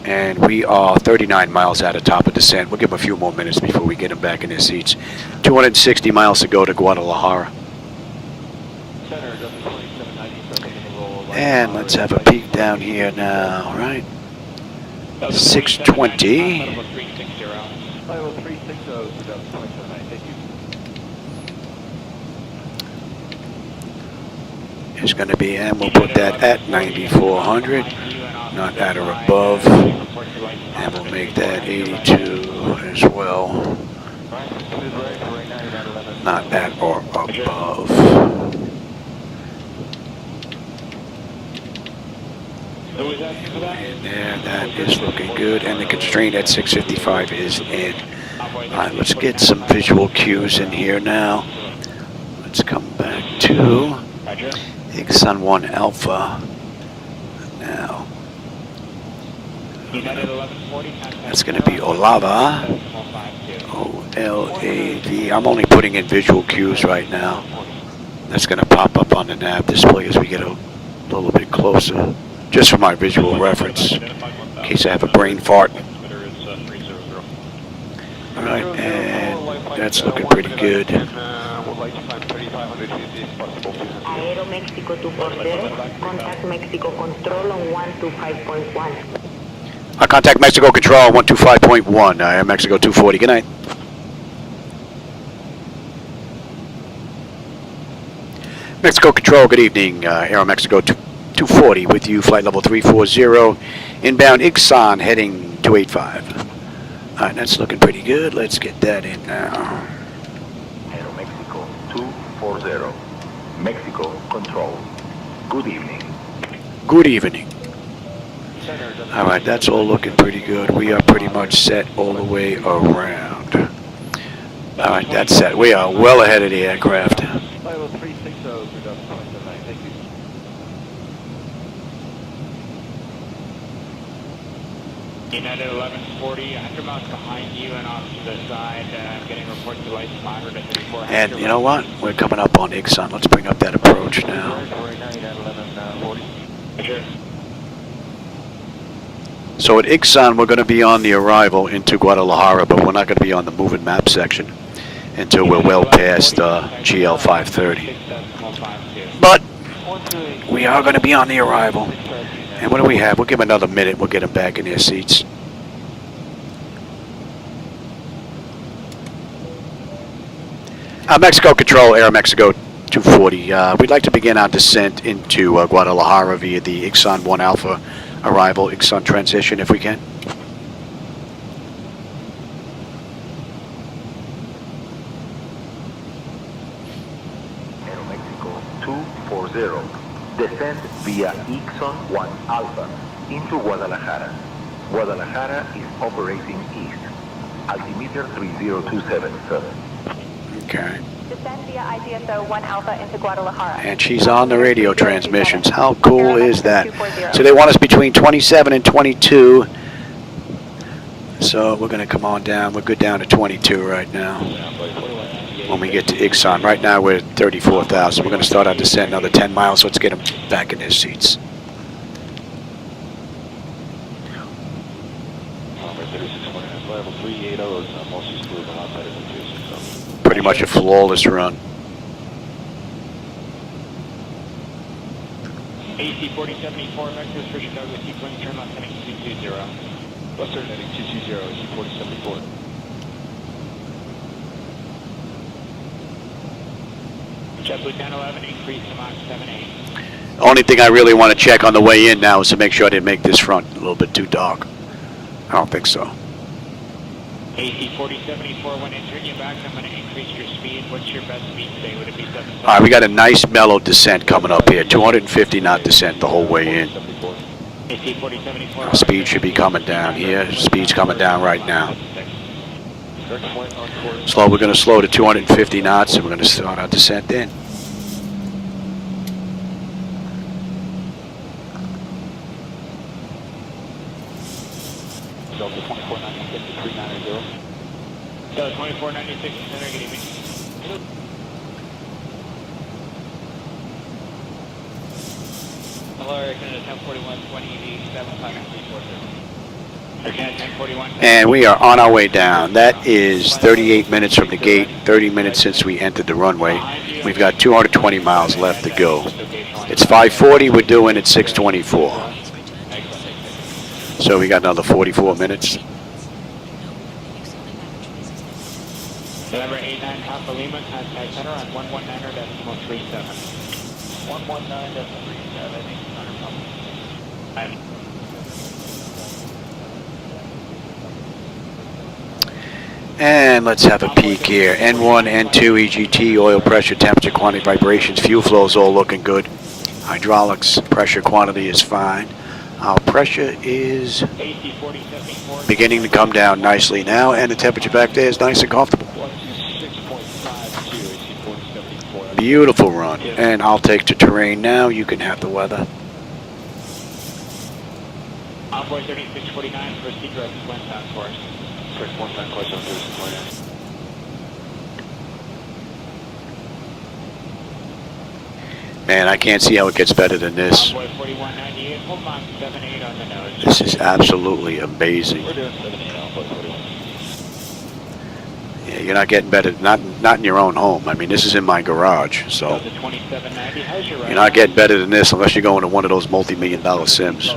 And we are 39 miles out of top of descent. We'll give them a few more minutes before we get them back in their seats. 260 miles to go to Guadalajara. And let's have a peek down here now, right? 620. Is going to be, and we'll put that at 9,400, not at or above, and we'll make that 82 as well, not at or above. And there, that is looking good, and the constraint at 655 is in. All right, let's get some visual cues in here now. Let's come back to Sun 1 Alpha now. That's going to be Olava. O-L-A-V. I'm only putting in visual cues right now. That's going to pop up on the nav display as we get a little bit closer, just for my visual reference, in case I have a brain fart. All right, and that's looking pretty good. Aero Mexico 240, contact Mexico Control on 125.1. Contact Mexico Control 125.1, Aero Mexico 240, good night. Mexico Control, good evening, Aero Mexico 240 with you, flight level 340, inbound Ixon heading 285. All right, that's looking pretty good, let's get that in now. Aero Mexico 240. Mexico Control. Good evening. Good evening. All right, that's all looking pretty good. We are pretty much set all the way around. All right, that's set. We are well ahead of the aircraft. 5036 for Delta 279, thank you. United 1140, 100 miles behind you and off to the side, getting reports to lights moderate at 34. And you know what? We're coming up on Ixon. Let's bring up that approach now. So at Ixon, we're going to be on the arrival into Guadalajara, but we're not going to be on the moving map section until we're well past GL 530. But we are going to be on the arrival. And what do we have? We'll give them another minute. We'll get them back in their seats. Mexico Control, Aero Mexico 240. We'd like to begin our descent into Guadalajara via the Ixon 1 Alpha arrival, Ixon transition, if we can. Aero Mexico 240. Descend via Ixon 1 Alpha into Guadalajara. Guadalajara is operating east. Altimeter 30277. Okay. Descend via IGSO 1 Alpha into Guadalajara. And she's on the radio transmissions. How cool is that? So they want us between 27 and 22. So we're going to come on down. We're good down to 22 right now. When we get to Ixon. Right now we're at 34,000. We're going to start our descent another 10 miles. Let's get them back in their seats. Pretty much a flawless run. AC 4074, vectors for Chicago sequence, turn left heading 220. Left turn heading 220, AC 4074. JetBlue 1011, increase to Mach 78. Only thing I really want to check on the way in now is to make sure I didn't make this front a little bit too dark. I don't think so. AC 4074, when entering you back, I'm going to increase your speed. What's your best speed today? Would it be 7? All right, we got a nice mellow descent coming up here. 250 knot descent the whole way in. AC 4074. Our speed should be coming down here. Speed's coming down right now. Slow. We're going to slow to 250 knots, and we're going to start our descent in. Delta 2496 390. Delta 2496, center, good evening. Hello, Air Canada 1041, 2087, 5340. And we are on our way down. That is 38 minutes from the gate, 30 minutes since we entered the runway. We've got 220 miles left to go. It's 5:40, we're doing at 6:24. So we got another 44 minutes. November 89 Alpha Lima, contact center on 119.37. 119.37. And let's have a peek here. N1, N2, EGT, oil pressure, temperature, quantity, vibrations, fuel flows all looking good. Hydraulics, pressure, quantity is fine. Our pressure is beginning to come down nicely now, and the temperature back there is nice and comfortable. Beautiful run. And I'll take the terrain now. You can have the weather. Envoy 3649, proceed direct westbound course. Man, I can't see how it gets better than this. This is absolutely amazing. Yeah, you're not getting better, not in your own home. I mean, this is in my garage, so you're not getting better than this unless you're going to one of those multi-million-dollar sims.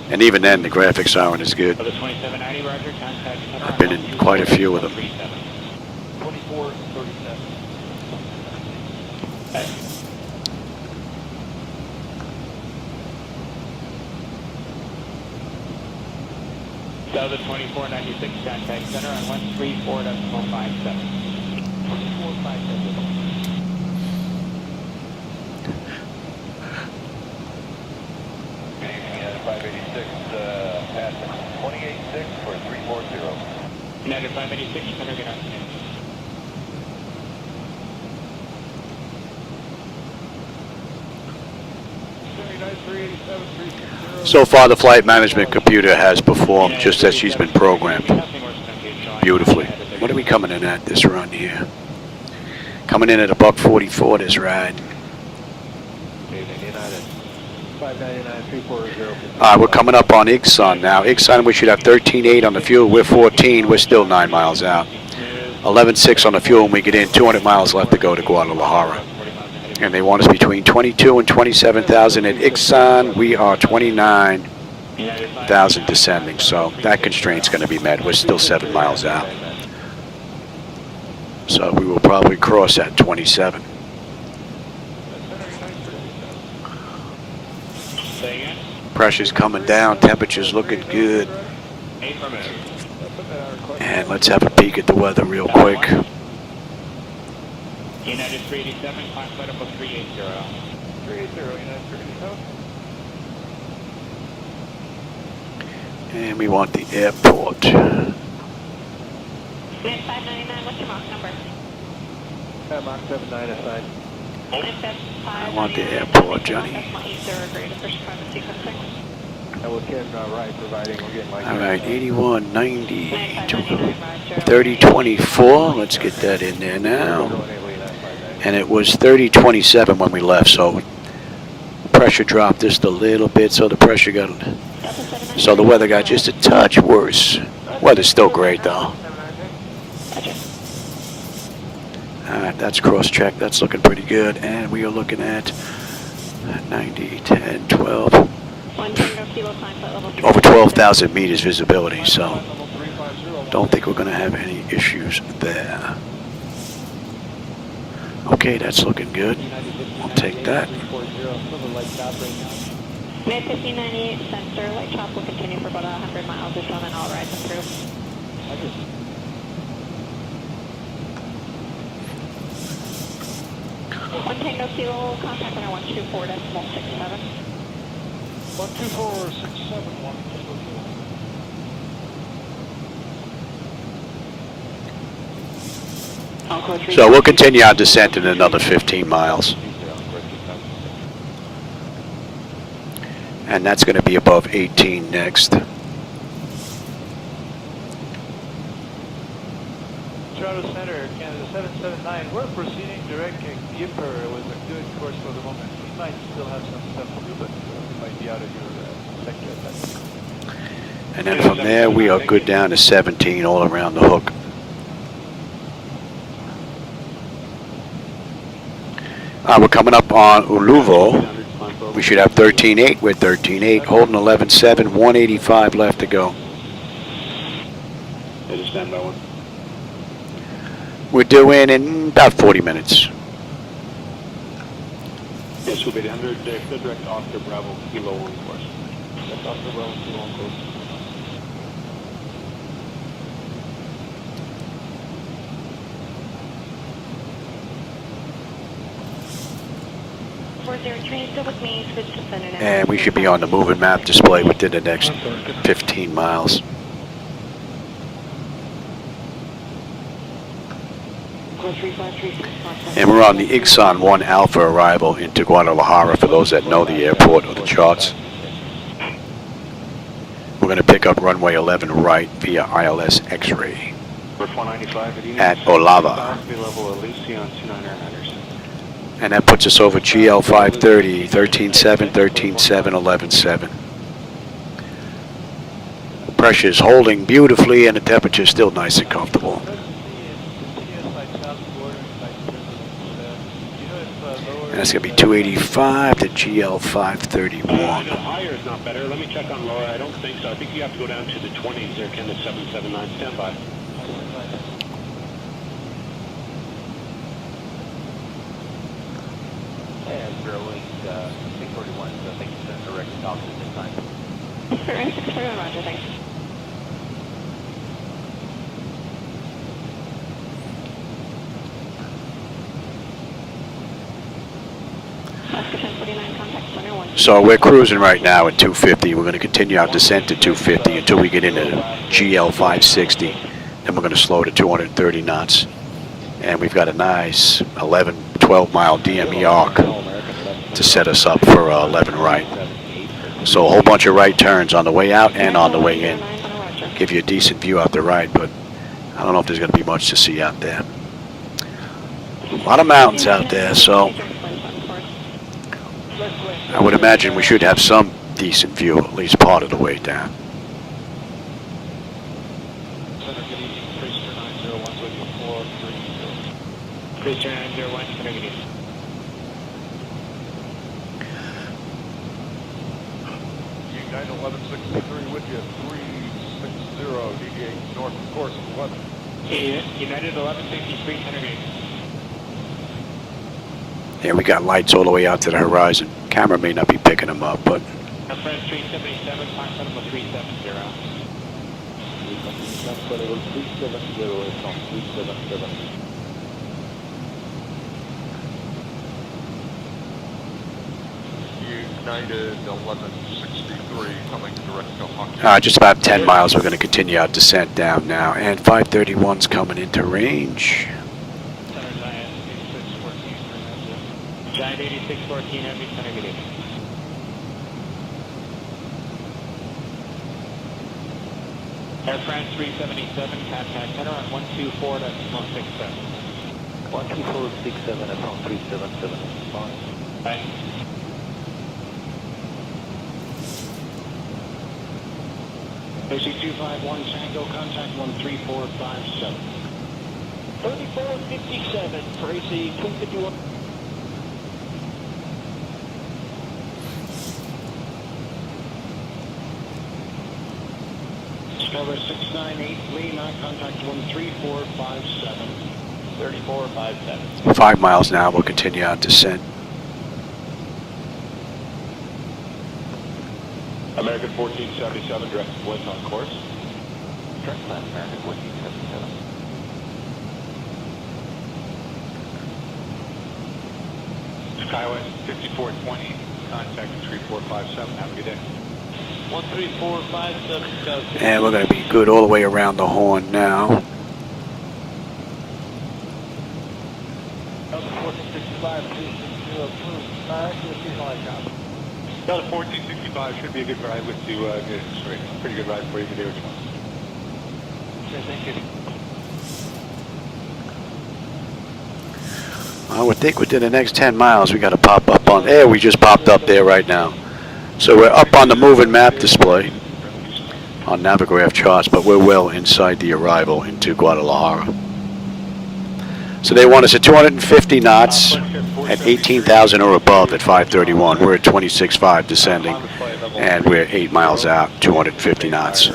And even then, the graphics aren't as good. I've been in quite a few of them. Delta 2496, contact center on 134.57. 2457. United 586, pass 28.6 for 340. United 586, center, good afternoon. So far, the flight management computer has performed just as she's been programmed. Beautifully. What are we coming in at this run here? Coming in at a $144 this ride. We're coming up on Ixon now. Ixon, we should have 13.8 on the fuel. We're 14. We're still 9 miles out. 11.6 on the fuel when we get in. 200 miles left to go to Guadalajara. And they want us between 22 and 27,000 at Ixon. We are 29,000 descending. So that constraint's going to be met. We're still 7 miles out. So we will probably cross at 27. Pressure's coming down, temperature's looking good. And let's have a peek at the weather real quick. United 387, climb flight up 380. 380, United 380. And we want the airport. Unit 599, what's your Mach number? Mach 79 aside. I want the airport, Johnny. All right, 81, 90, 30, 24. Let's get that in there now. And it was 30, 27 when we left, so pressure dropped just a little bit, so the pressure got, so the weather got just a touch worse. Weather's still great though. Alright, that's cross-check. That's looking pretty good. And we are looking at 90, 10, 12. Over 12,000 meters visibility, so don't think we're going to have any issues there. Okay, that's looking good. We'll take that. Mid 1598 sensor, light chop will continue for about 100 miles or so, and then I'll ride them through. One Tango Kilo, contact center 124.67. 124.67, So we'll continue our descent in another 15 miles. And that's going to be above 18 next. Toronto Center, Canada 779. We're proceeding direct Gipper with a good course for the moment. We might still have some stuff to do, but we might be out of your sector at that time. And then from there, we are good down to 17 all around the hook. We're coming up on Uluvo. We should have 13.8. We're 13.8, holding 11.7, 185 left to go. Stand by one. We're due in about 40 minutes. Yes, we'll be 100, direct Oscar Bravo, Kilo 1 course. That's Oscar Bravo, Kilo 1 course. And we should be on the moving map display within the next 15 miles. And we're on the Ixon 1 Alpha arrival into Guadalajara for those that know the airport or the charts. We're going to pick up runway 11 right via ILS-X ray at Olava. And that puts us over GL 530, 13.7, 13.7, 11.7. Pressure is holding beautifully and the temperature is still nice and comfortable. And that's going to be 285 to GL 531. Higher is not better. Let me check on lower. I don't think so. I think you have to go down to the 20s there, Ken, at 779. Stand by. And 641, so thank you for the direct stop at this time. 641, roger, thanks. So we're cruising right now at 250. We're going to continue our descent to 250 until we get into GL 560. Then we're going to slow to 230 knots. And we've got a nice 11, 12 mile DME arc to set us up for 11 right. So a whole bunch of right turns on the way out and on the way in. Give you a decent view out the right, but I don't know if there's going to be much to see out there. A lot of mountains out there, so I would imagine we should have some decent view at least part of the way down. Please turn 901, center good evening. United 1163 with you, 360, deviate north of course 11. United 1163, center good evening. Yeah, we got lights all the way out to the horizon. Camera may not be picking them up, but... Friends 377, climb level 370. Level 370 is on 377. United 1163 coming direct to Hawkins. Just about 10 miles. We're going to continue our descent down now. And 531's coming into range. Giant 8614, heavy, center good evening. Air France 377, contact center on 124.167. 124.67, that's on 377. Fine. Right. AC251 Tango, contact 13457. 3457 for AC251. Discover 698 Lee, not contact 13457. 3457. 5 miles now. We'll continue our descent. American 1477, direct to Blitz on course. Direct left, American 1477. Skywest 5420, contact 3457. Have a good day. 13457. And we're going to be good all the way around the horn now. Delta 1465, 360 approved. Accuracy flight job. Delta 1465 should be a good ride with you. Pretty good ride for you today. Okay, thank you. I would think within the next 10 miles we got to pop up on there. We just popped up there right now. So we're up on the moving map display on Navigraph charts, but we're well inside the arrival into Guadalajara. So they want us at 250 knots at 18,000 or above at 531. We're at 26.5 descending, and we're 8 miles out, 250 knots.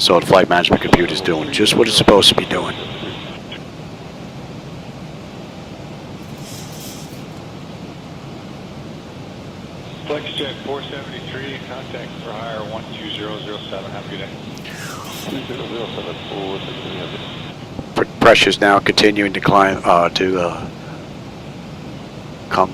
So the flight management computer is doing just what it's supposed to be doing. FlexJet 473, contact for hire 12007. Have a good day. 2007 forward. Pressure's now continuing to climb, come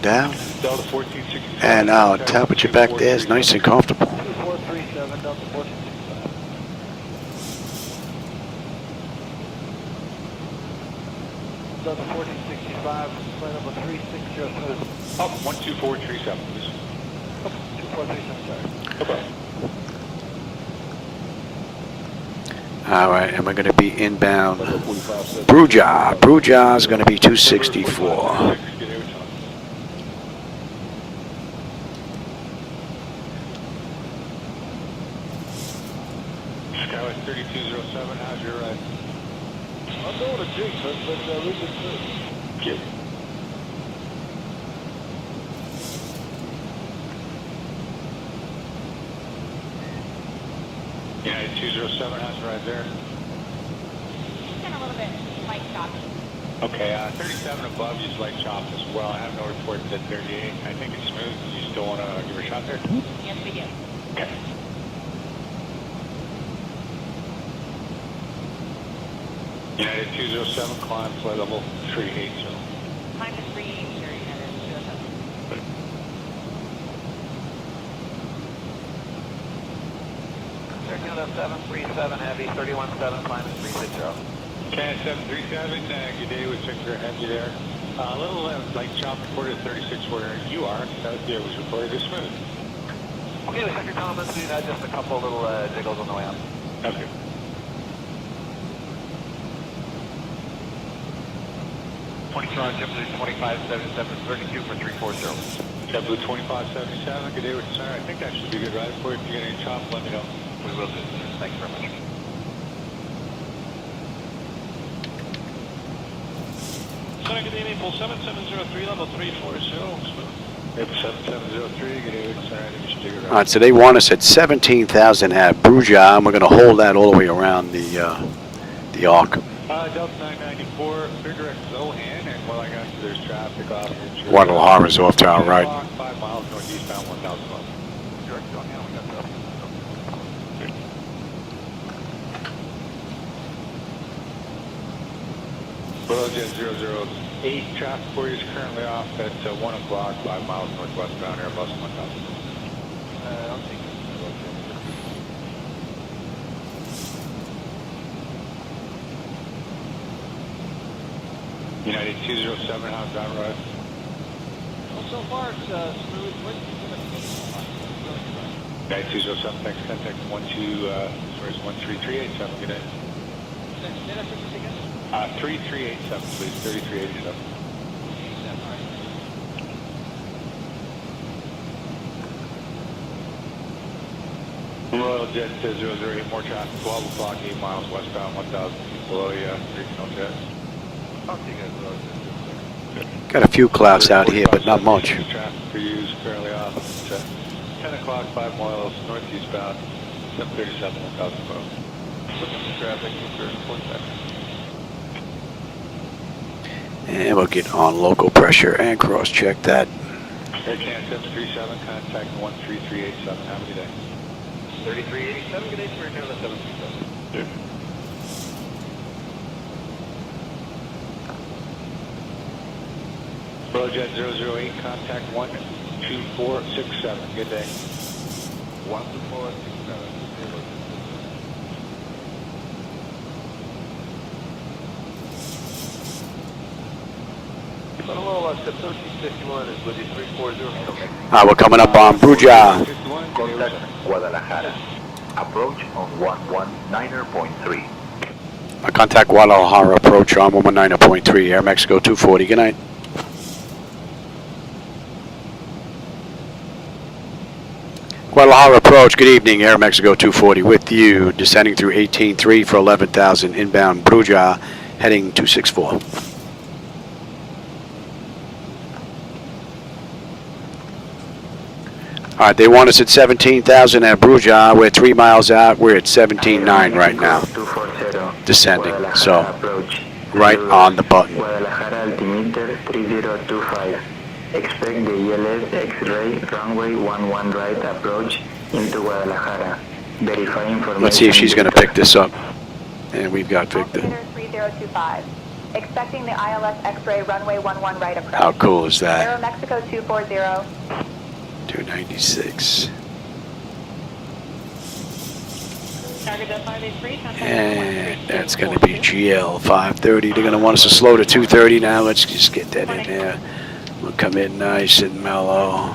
down. Delta 1465. And our temperature back there is nice and comfortable. 2437, Delta 1465. Delta 1465, flight level 360. Up 12437, please. 2437, sorry. Okay. All right, and we're going to be inbound. Bruja. Bruja is going to be 264. Skywest 3207, how's your ride? I'm doing a jig, but we can see. Good. United 207, how's your ride there? It's been a little bit light choppy. Okay, 37 above, use light chop as well. I have no reports at 38. I think it's smooth. Do you still want to give her a shot there? Yes, we do. Okay. United 207, climb flight level 380. Climb to 380, United 207. Circular 737 Heavy, 317, climb to 360. CAT 737, good day with Victor Heavy there. A little light chop reported 36 where you are. That was reported as smooth. Okay, we check your comments. We had just a couple little jiggles on the way up. Okay. JetBlue 2577 32 for 340. JetBlue 2577, good day with sir. I think that should be a good ride for you. If you get any chop, let me know. We will do, sir. Thanks very much. Sir, good evening, full 7703, level 340. Yep, 7703, good day with sir. I think you should take a ride. All right, so they want us at 17,000 at Bruja, and we're going to hold that all the way around the arc. Delta 994, clear direct Zohan, and while I got you, there's traffic off here. Guadalajara's off to our right. 5 miles northeastbound, 1,000 miles. Direct Zohan, yeah, we got that. Jet 008, traffic for you is currently off at 1 o'clock, 5 miles northwestbound, Airbus 1000. I'll take it. United 207, how's that ride? Well, so far it's smooth. What do you think of the really good ride? United 207, next contact 133887, good day. Say that frequency again? 3387, please, 3387. Royal Jet 008, more traffic, 12 o'clock, 8 miles westbound, 1,000 feet below you, regional jet. I'll take it. Got a few clouds out here, but not much. Traffic for you is currently off at 10 o'clock, 5 miles northeastbound, 737, 1,000 feet. Traffic, And we'll get on local pressure and cross-check that. Air Can 737, contact 13387, have a good day. 3387, good day, sir. Here, the 737. Jet 008, contact 12467, good day. 12467. Hello, 1351 is with you, 340. We're coming up on Bruja. Contact Guadalajara. Approach on 119.3. Contact Guadalajara approach on 119.3, Aero Mexico 240. Good night. Guadalajara approach, good evening, Aero Mexico 240 with you, descending through 18.3 for 11,000, inbound Bruja, heading 264. All right, they want us at 17,000 at Bruja. We're 3 miles out. We're at 17.9 right now, descending, so right on the button. Guadalajara altimeter 3025. Expect the ILS-X ray runway 11 right approach into Guadalajara. Verify information. Let's see if she's going to pick this up. And we've got Victor. Altimeter 3025. Expecting the ILS-X ray runway 11 right approach. How cool is that? Aero Mexico 240. 296. Target 583, contact And that's going to be GL 530. They're going to want us to slow to 230 now. Let's just get that in there. We'll come in nice and mellow.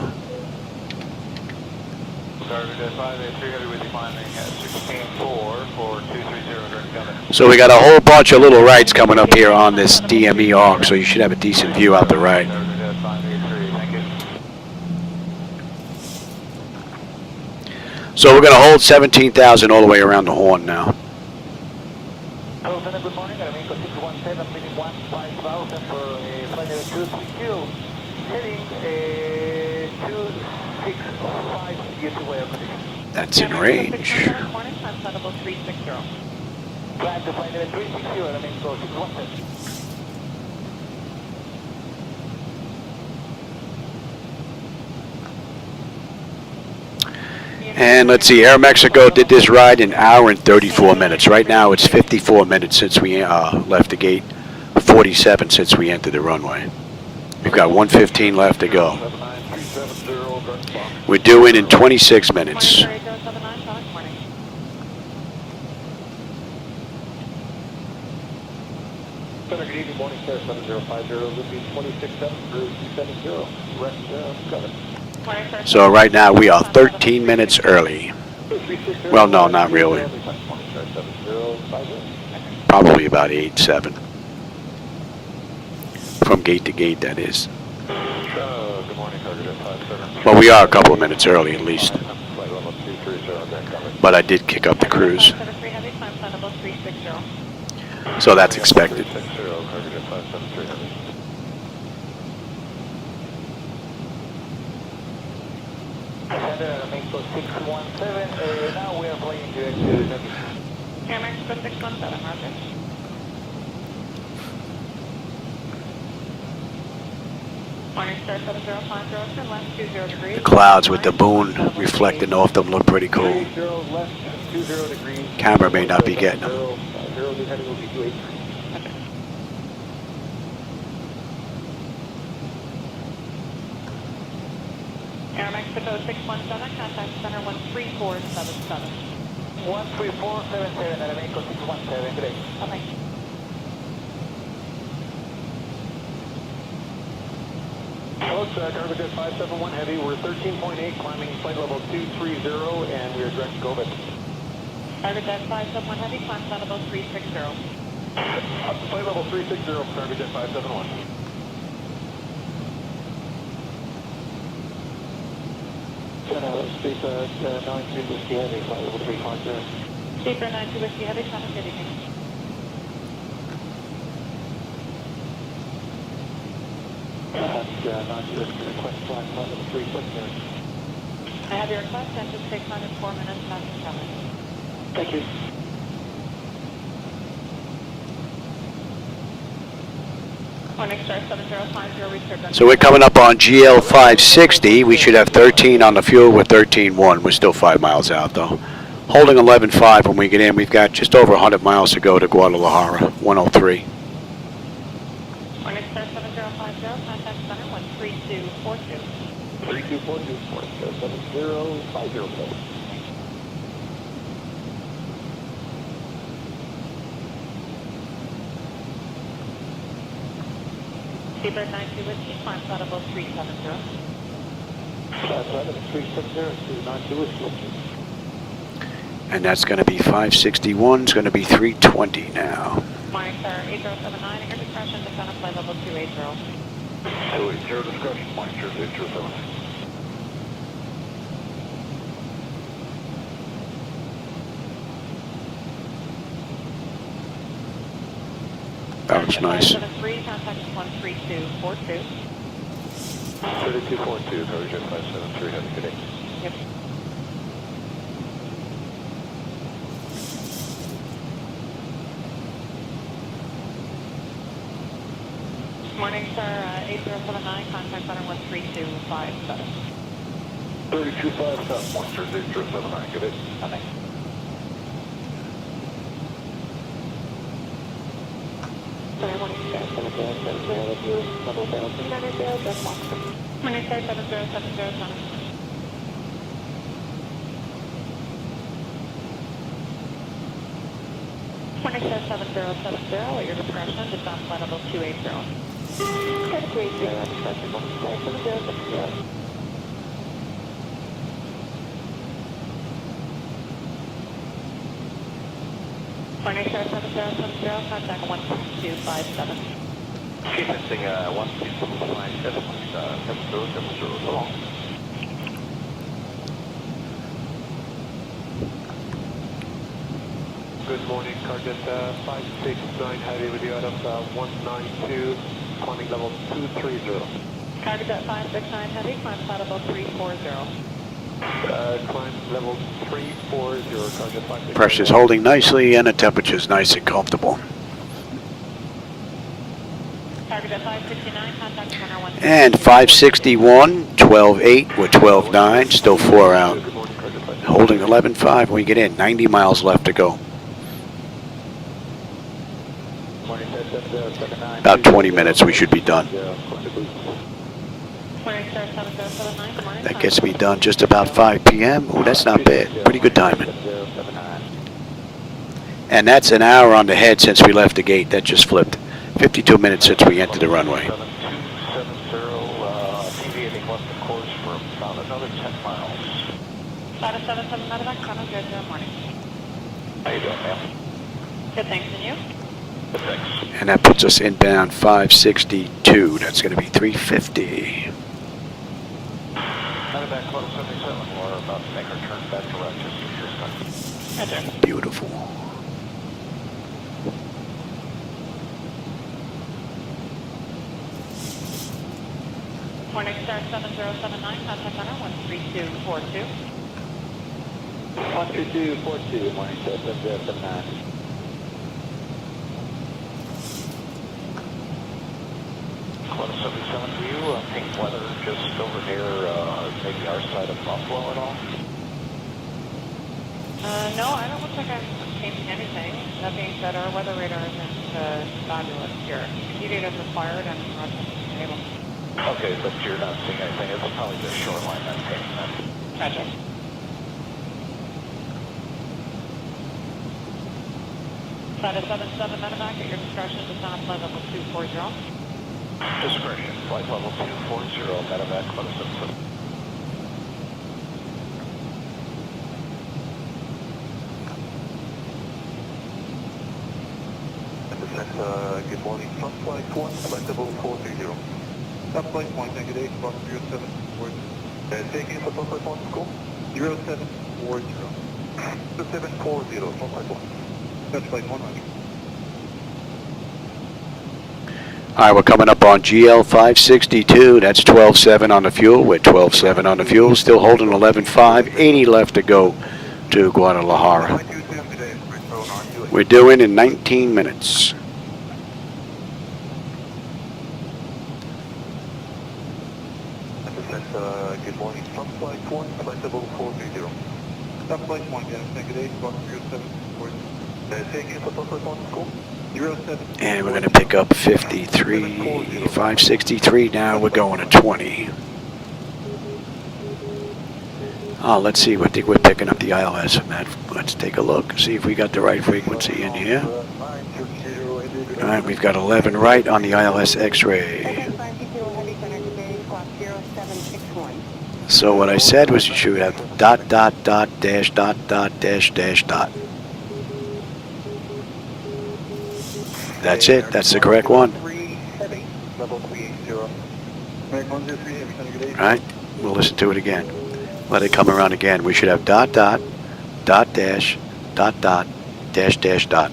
Target 583, heavy with you climbing at 16.4 for 230. So we got a whole bunch of little rights coming up here on this DME arc, so you should have a decent view out the right. So we're going to hold 17,000 all the way around the horn now. Hello, Senate, good morning. I'm Inco 617, meeting 15,000 for flight level 232, heading 265 UTY condition. That's in range. Morning, time level 360. Flight to flight level 360, I'm Inco 617. And let's see, Aero Mexico did this ride in an hour and 34 minutes. Right now it's 54 minutes since we left the gate, 47 since we entered the runway. We've got 1:15 left to go. We're due in 26 minutes. Morning, 8079, talk, morning. Center, good evening, morning, sir, 7050, would be 26-7 through 270, rest, cover. So right now we are 13 minutes early. Well, no, not really. Probably about 8-7. From gate to gate, that is. Well, we are a couple of minutes early at least. But I did kick up the cruise. So that's expected. Now we are flying direct to Aero Mexico 617, roger. Morning star 7050, turn left 20 degrees. The clouds with the moon reflecting off them look pretty cool. Camera may not be getting them. Aero Mexico 617, contact center 13477. 13477, Aero Mexico 617, great. Okay. Hello, Cargo Jet 571 Heavy. We're 13.8, climbing flight level 230, and we are direct to Gobit. Cargo Jet 571 Heavy, climb flight level 360. Flight level 360, Cargo Jet 571. Speaker 92 Whiskey Heavy, flight level 350. Speaker 92 Whiskey Heavy, traffic good evening. Request flight level 360. I have your request, anticipate climb in 4 minutes, passing coming. Thank you. Morning star 7050, reserve. So we're coming up on GL 560. We should have 13 on the fuel with 13.1. We're still 5 miles out though. Holding 11.5 when we get in. We've got just over 100 miles to go to Guadalajara, 103. Morning star 7050, contact center 13242. 3242, morning star 7050. Seabird 92 Whiskey, climb flight level 370. Flight level 360 to 92 Whiskey. And that's going to be 561. It's going to be 320 now. Morning star 8079, air discretion, descend on flight level 280. 280 discretion, morning star 8079. That was nice. 573, contact 13242. 3242, Cargo Jet 573, have a good day. Yep. Morning star 8079, contact center 13257. 3257, morning star 8079, good day. Okay. Morning star 7070, Morning star 7070, at your discretion, descend flight level 280. 280, discretion, morning star 7070. Morning star 7070, contact 13257. Keep missing 13257, 7070, so long. Good morning, Cargo Jet 569 Heavy with you out of 192, climbing level 230. Cargo Jet 569 Heavy, climb flight level 340. Climb level 340, Cargo Jet 569. Pressure's holding nicely and the temperature's nice and comfortable. Cargo Jet 569, contact center 132. And 561, 12.8 with 12.9, still 4 out. Holding 11.5 when we get in, 90 miles left to go. About 20 minutes we should be done. That gets me done just about 5 p.m. Oh, that's not bad. Pretty good timing. And that's an hour on the head since we left the gate. That just flipped. 52 minutes since we entered the runway. Deviating left of course from South another 10 miles. Flight 77 medevac, Chrono 00 morning. How you doing, ma'am? Good, thanks, and you? Good, thanks. And that puts us inbound 562. That's going to be 350. Medevac Flight 77, we're about to make our turn back to Rochester. Roger. Beautiful. Morning Star 7079, contact center 13242. 12242, morning Star 7079. Flight 77 to you, pink weather just over near maybe our side of Buffalo at all? No, I don't look like I'm changing anything. That being said, our weather radar isn't fabulous here. Heating is required and Rochester's stable. Okay, but you're not seeing anything. It's probably just shoreline that's painting that. Roger. Flight 77 medevac at your discretion, descend flight level 240. Discretion, flight level 240, medevac, Flight 77. Good morning, front flight 1, flight level 430. Top flight point, negative 8, box 0740. Taking for top flight 1, school, 0740. 740, front flight 1. Touch flight 100. All right, we're coming up on GL 562. That's 12.7 on the fuel. We're 12.7 on the fuel. Still holding 11.5. 80 left to go to Guadalajara. We're doing in 19 minutes. Good morning, front flight 1, flight level 430. Top flight 1, negative 8, box 0740. Taking for top flight 1, school, 07. And we're going to pick up 53, 563 now. We're going to 20. Oh, let's see. I think we're picking up the ILS, Matt. Let's take a look, see if we got the right frequency in here. All right, we've got 11 right on the ILS-X ray. So what I said was you should have dot, dot, dot, dash, dot, dot, dash, dash, dot. That's it. That's the correct one. All right, we'll listen to it again. Let it come around again. We should have dot, dot, dot, dash, dot, dot, dash, dash, dot.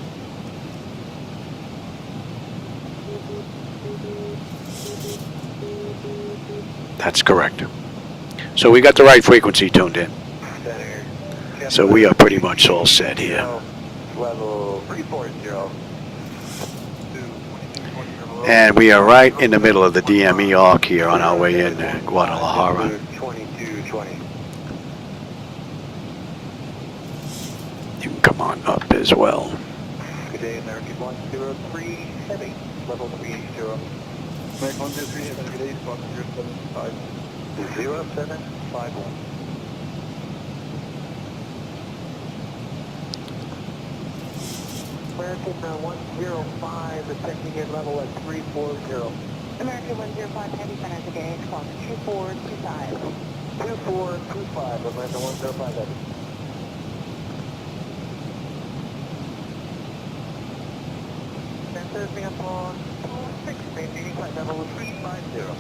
That's correct. So we got the right frequency tuned in. So we are pretty much all set here. Level 340. And we are right in the middle of the DME arc here on our way in Guadalajara. 2220. You can come on up as well. Good day, American 103 heavy, level 380. American 103 heavy, good day, Fox 075. 0751. American 105 is checking in level at 340. American 105 heavy center today, Fox 2425. 2425, American 105 heavy. Sensors being upon 26, maintaining flight level 350.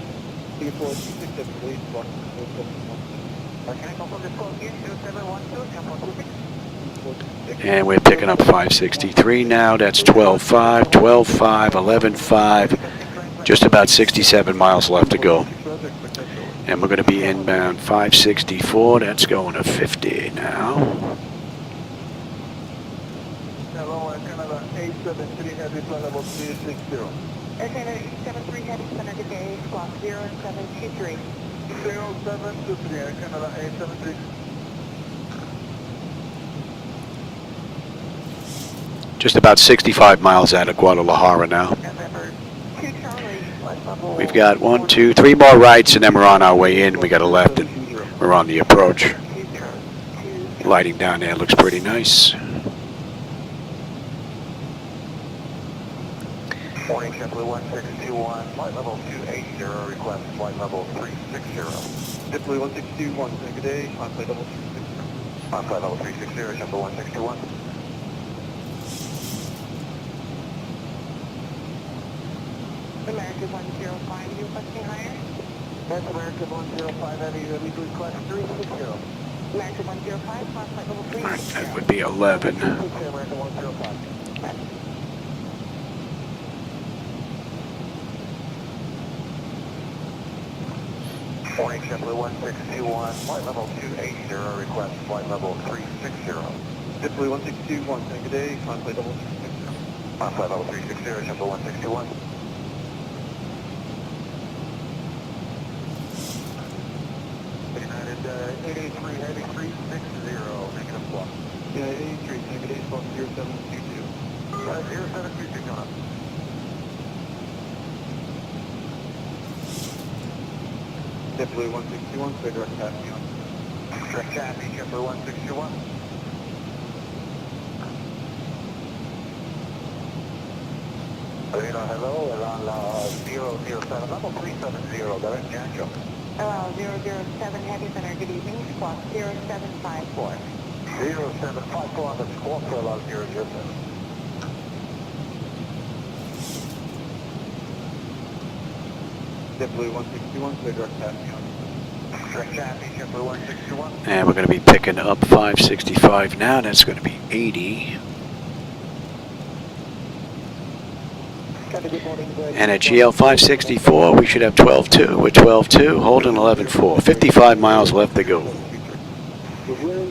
3426, Fox 471. Can I confirm this call again? 0712, Airport 26. And we're picking up 563 now. That's 12.5, 12.5, 11.5. Just about 67 miles left to go. And we're going to be inbound 564. That's going to 50 now. Hello, Canada 873 heavy flight level 360. Canada 873 heavy center today, Squawk 0723. 0723, Canada 873. Just about 65 miles out of Guadalajara now. We've got 1, 2, 3 more rights, and then we're on our way in. We got a left, and we're on the approach. Lighting down there looks pretty nice. Morning, JetBlue 1621, flight level 280, request flight level 360. JetBlue 1621, good day, on flight level 360. On flight level 360, JetBlue 1621. American 105, you requesting higher? That's American 105 Heavy, request 360. American 105, on flight level 360. That would be 11. American 105. Morning, JetBlue 1621, flight level 280, request flight level 360. JetBlue 1621, good day, on flight level 360. On flight level 360, JetBlue 161. United 883 Heavy 360, negative block. United 883, negative block 0722. 0722, coming up. JetBlue 161, clear direct taxi on. Direct taxi, JetBlue 161. Hello, around 007, level 370, direct Janjo. 007 Heavy Center, good evening, squawk 0754. 0754 on the squawk for around 007. JetBlue 161, clear direct taxi on. Direct taxi, JetBlue 161. And we're going to be picking up 565 now. That's going to be 80. And at GL 564, we should have 12.2. We're 12.2, holding 11.4. 55 miles left to go. Route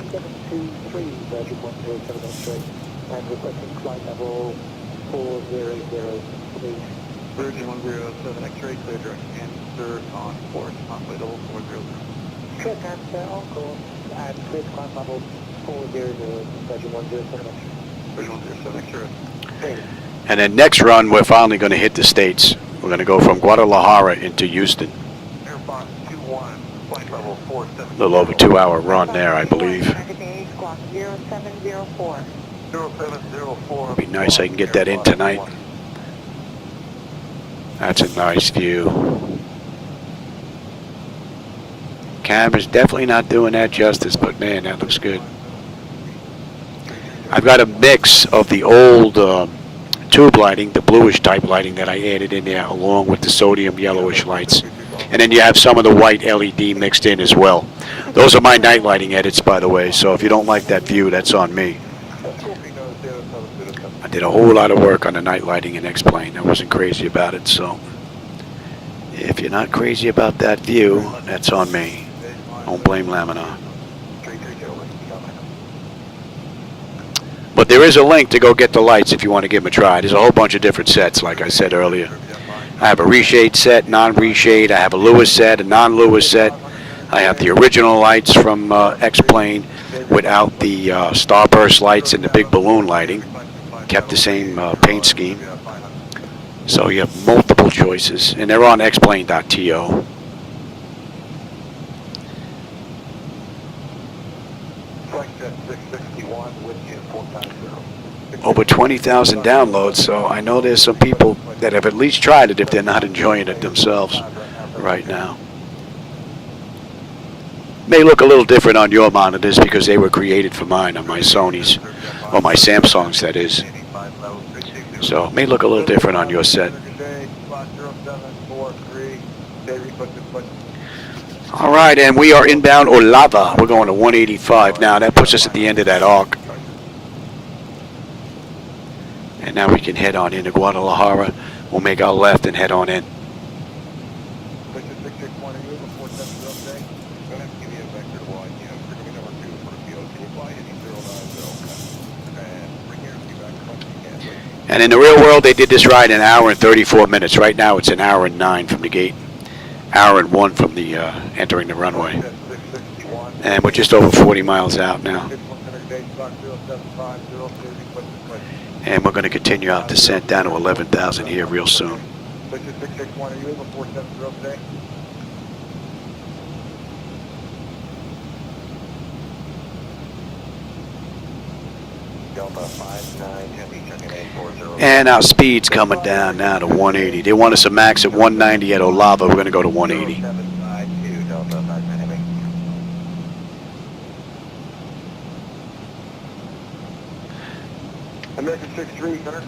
723, Virgin 107 straight, and requesting flight level 400, please. Virgin 107, X-ray, clear direct answer on port, on flight level 400. Check answer on course, and clear climb level 400, Virgin 107 X-ray. Virgin 107, X-ray. And then next run, we're finally going to hit the States. We're going to go from Guadalajara into Houston. Airbox 21, flight level 470. A little over 2-hour run there, I believe. Squawk 0704. 0704. It'd be nice I can get that in tonight. That's a nice view. Camera's definitely not doing that justice, but man, that looks good. I've got a mix of the old tube lighting, the bluish type lighting that I added in there, along with the sodium yellowish lights. And then you have some of the white LED mixed in as well. Those are my night lighting edits, by the way, so if you don't like that view, that's on me. I did a whole lot of work on the night lighting in X-Plane. I wasn't crazy about it, so if you're not crazy about that view, that's on me. Don't blame Laminar. But there is a link to go get the lights if you want to give them a try. There's a whole bunch of different sets, like I said earlier. I have a reshade set, non-reshade. I have a Lewis set, a non-Lewis set. I have the original lights from X-Plane without the starburst lights and the big balloon lighting. Kept the same paint scheme. So you have multiple choices, and they're on xplane.to. Over 20,000 downloads, so I know there's some people that have at least tried it if they're not enjoying it themselves right now. May look a little different on your monitors because they were created for mine on my Sony's, or my Samsung's that is. So it may look a little different on your set. All right, and we are inbound Olava. We're going to 185 now. That puts us at the end of that arc. And now we can head on into Guadalajara. We'll make our left and head on in. And in the real world, they did this ride in 1 hour and 34 minutes. Right now, it's 1 hour and 9 from the gate. 1 hour and 1 from the entering the runway. And we're just over 40 miles out now. And we're going to continue our descent down to 11,000 here real soon. And our speed's coming down now to 180. They want us to max at 190 at Olava. We're going to go to 180. American 6-3, center.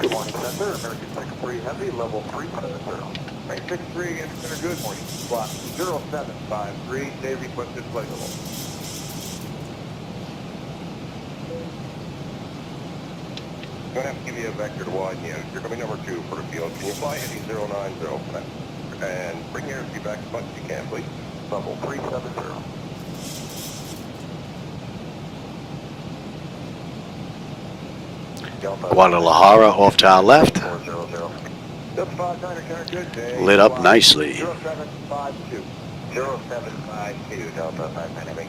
Good morning, center. American 6-3 heavy, level 370. Right, 6-3 again, center, good morning. Squawk 0753, day requested flight level. Going to have to give you a vector to widen you. You're coming number 2 for the field. Can you fly heading 090 for that? And bring your airspeed back as much as you can, please. Level 370. Guadalajara off to our left. Lit up nicely. 0752. 0752, Delta 598.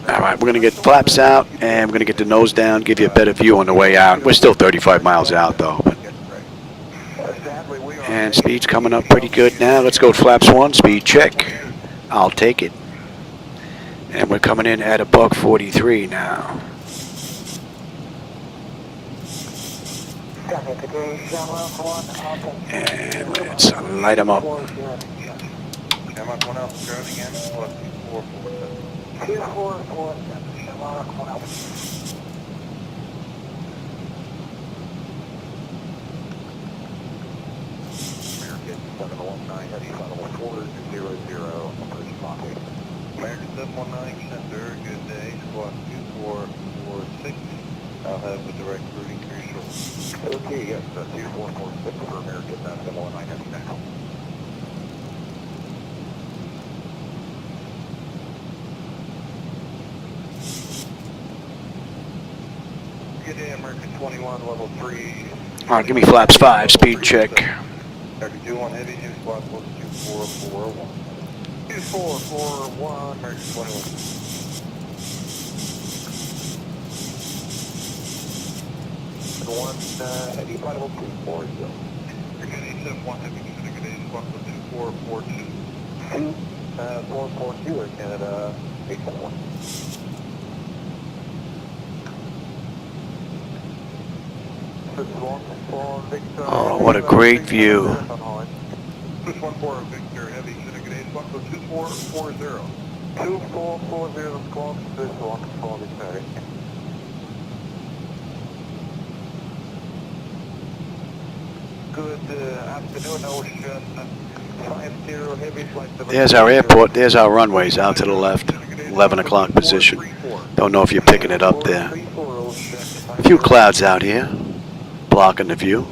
All right, we're going to get flaps out, and we're going to get the nose down, give you a better view on the way out. We're still 35 miles out, though. And speed's coming up pretty good now. Let's go flaps 1, speed check. I'll take it. And we're coming in at a buck 43 now. And let's light them up. American 719 Center, good day, squawk 2446. I'll have the direct routing for you shortly. Okay, yes, 2446 for American 719 Heavy now. Good day, American 21, level 3. All right, give me flaps 5, speed check. American 21 Heavy, new squawk 2441. 2441, American 21. Heavy, flight level 240. American 871 Heavy, Canada, squawk 2442. 442, Air Canada, 871. Oh, what a great view. 614 Victor Heavy, Canada, squawk 2440. 2440, squawk 614, Good afternoon, Ocean 50 Heavy flight. There's our airport. There's our runways out to the left. 11 o'clock position. Don't know if you're picking it up there. A few clouds out here, blocking the view.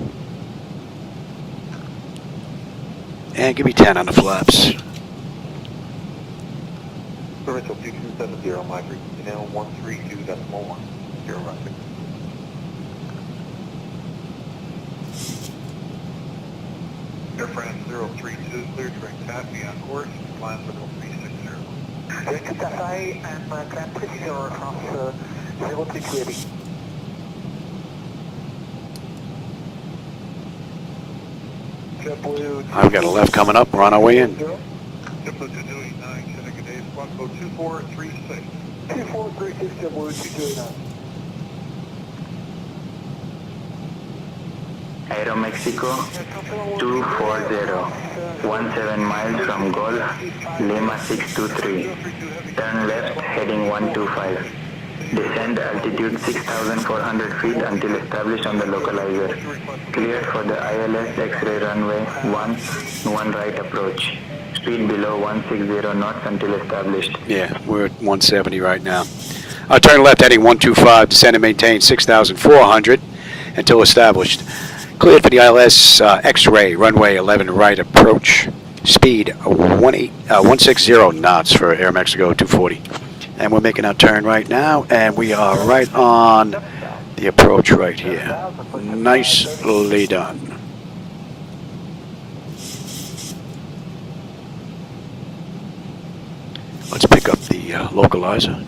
And give me 10 on the flaps. Provincial 2270, my frequency now 132.1. 016. Air France 032, clear direct taxi on course, line level 360. Direct taxi and Grand Precision across 0680. I've got a left coming up. We're on our way in. JetBlue 229, Seneca Day, squawk code 2436. 2436, JetBlue 229. Aero Mexico 240, 17 miles from Gol, Lima 623. Turn left, heading 125. Descend altitude 6,400 feet until established on the localizer. Cleared for the ILS-X runway 1 right approach. Speed below 160 knots until established. Yeah, we're at 170 right now. Turn left heading 125, descend and maintain 6,400 until established. Cleared for the ILS X-ray, runway 11 right approach. Speed 160 knots for Aero Mexico 240. And we're making our turn right now, and we are right on the approach right here. Nicely done. Let's pick up the localizer.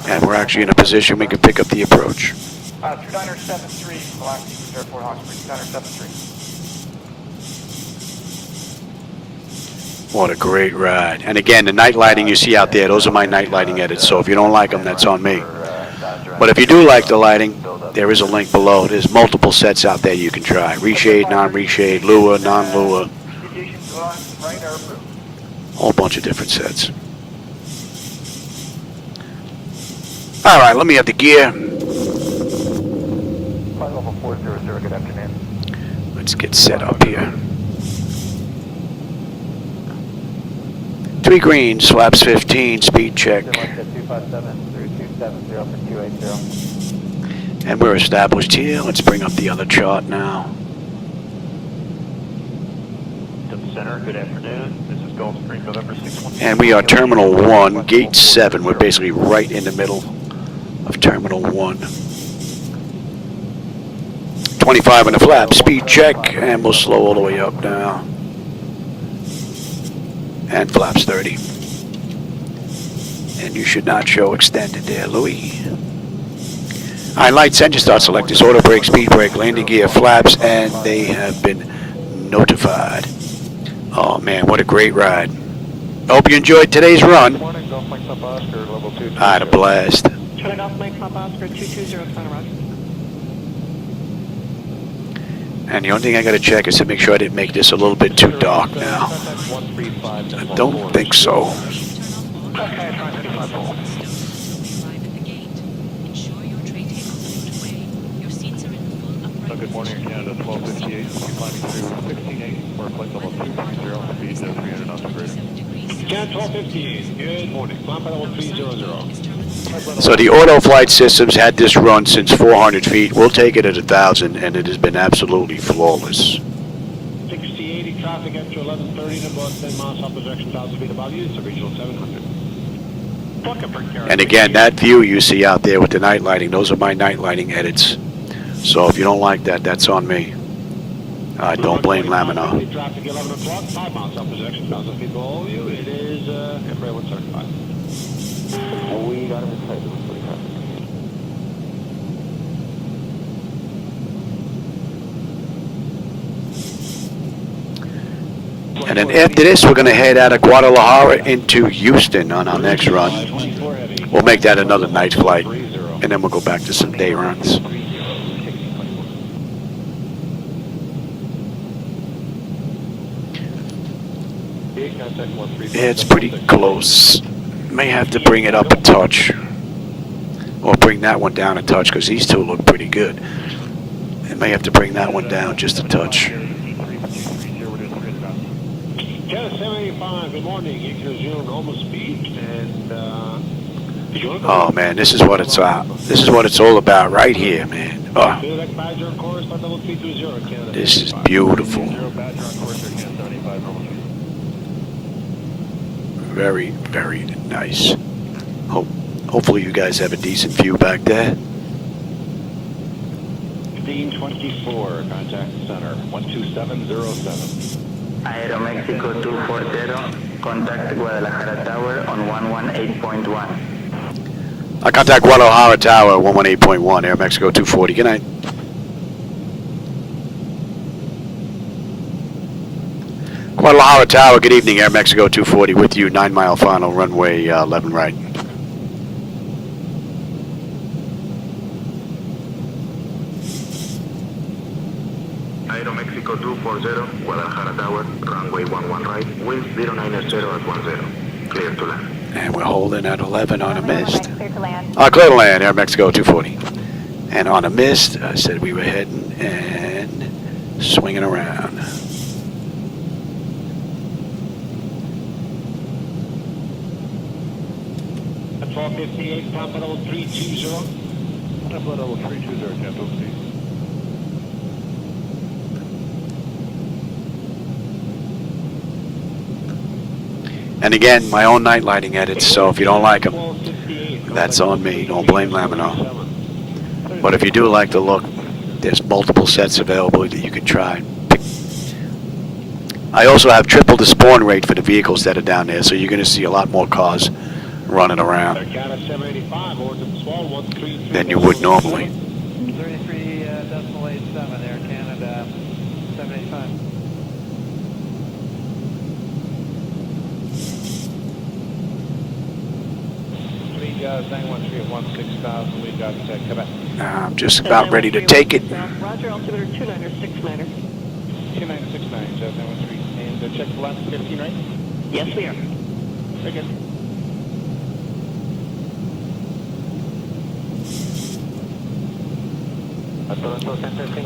And we're actually in a position we can pick up the approach. 2973, Galactic Airport Hawkesbury, 2973. What a great ride. And again, the night lighting you see out there, those are my night lighting edits, so if you don't like them, that's on me. But if you do like the lighting, there is a link below. There's multiple sets out there you can try. Reshade, non-reshade, lure, non-lure. right air approved. Whole bunch of different sets. All right, let me have the gear. Flight level 400, good afternoon. Let's get set up here. 3 greens, flaps 15, speed check. 257 through 270 for 280. And we're established here. Let's bring up the other chart now. To the center, good afternoon. This is Gulfstream November 616. And we are Terminal 1, Gate 7. We're basically right in the middle of Terminal 1. 25 on the flap, speed check, and we'll slow all the way up now. And flaps 30. And you should not show extended there, Louis. Alright, lights, engine start selectors, auto brake, speed brake, landing gear, flaps, and they have been notified. Oh man, what a great ride. Hope you enjoyed today's run. Good morning, Golf Mike Papa Oscar, level 2. I had a blast. Charlie Golf Mike Papa Oscar 220, final roger. And the only thing I gotta check is to make sure I didn't make this a little bit too dark now. I don't think so. Good morning, Canada 1258, climbing through 16.8 for flight level 230, speed 300 knots greater. Canada 1258, good morning, climb by level 300. So the auto flight systems had this run since 400 feet. We'll take it at 1,000, and it has been absolutely flawless. 6080 traffic entry 1130 to about 10 miles opposite direction, 1,000 feet above you. It's a regional 700. And again, that view you see out there with the night lighting, those are my night lighting edits. So if you don't like that, that's on me. I don't blame Laminar. Traffic 11 o'clock, 5 miles opposite direction, 1,000 feet below you. It is Embraer 175. We got him inside the And then after this, we're going to head out of Guadalajara into Houston on our next run. We'll make that another night flight, and then we'll go back to some day runs. It's pretty close. May have to bring it up a touch, or bring that one down a touch, because these two look pretty good. I may have to bring that one down just a touch. Canada 785, good morning. You can resume normal speed, and Oh man, this is what it's this is what it's all about right here, man. Oh, this is beautiful. Very, very nice. Hopefully you guys have a decent view back there. 1524, contact center, 12707. Aero Mexico 240, contact Guadalajara Tower on 118.1. I contact Guadalajara Tower 118.1, Aero Mexico 240. Good night. Guadalajara Tower, good evening, Air Mexico 240 with you, 9 mile final, runway 11 right. Aero Mexico 240, Guadalajara Tower, runway 11 right, wind 090 at 10, clear to land. And we're holding at 11 on a mist. Clear to land. Clear to land, Air Mexico 240. And on a mist, I said we were heading and swinging around. At 1258, climb by level 320. Climb by level 320, Canada, please. And again, my own night lighting edits, so if you don't like them, that's on me. Don't blame Laminar. But if you do like the look, there's multiple sets available that you can try. I also have triple the spawn rate for the vehicles that are down there, so you're going to see a lot more cars running around than you would normally. 33.87 Air Canada 785. Got 913 at 16,000. We got Quebec. I'm just about ready to take it. Roger, altimeter 2969er. 2969, 913. and check the last 15, right? Yes, we are. Very good.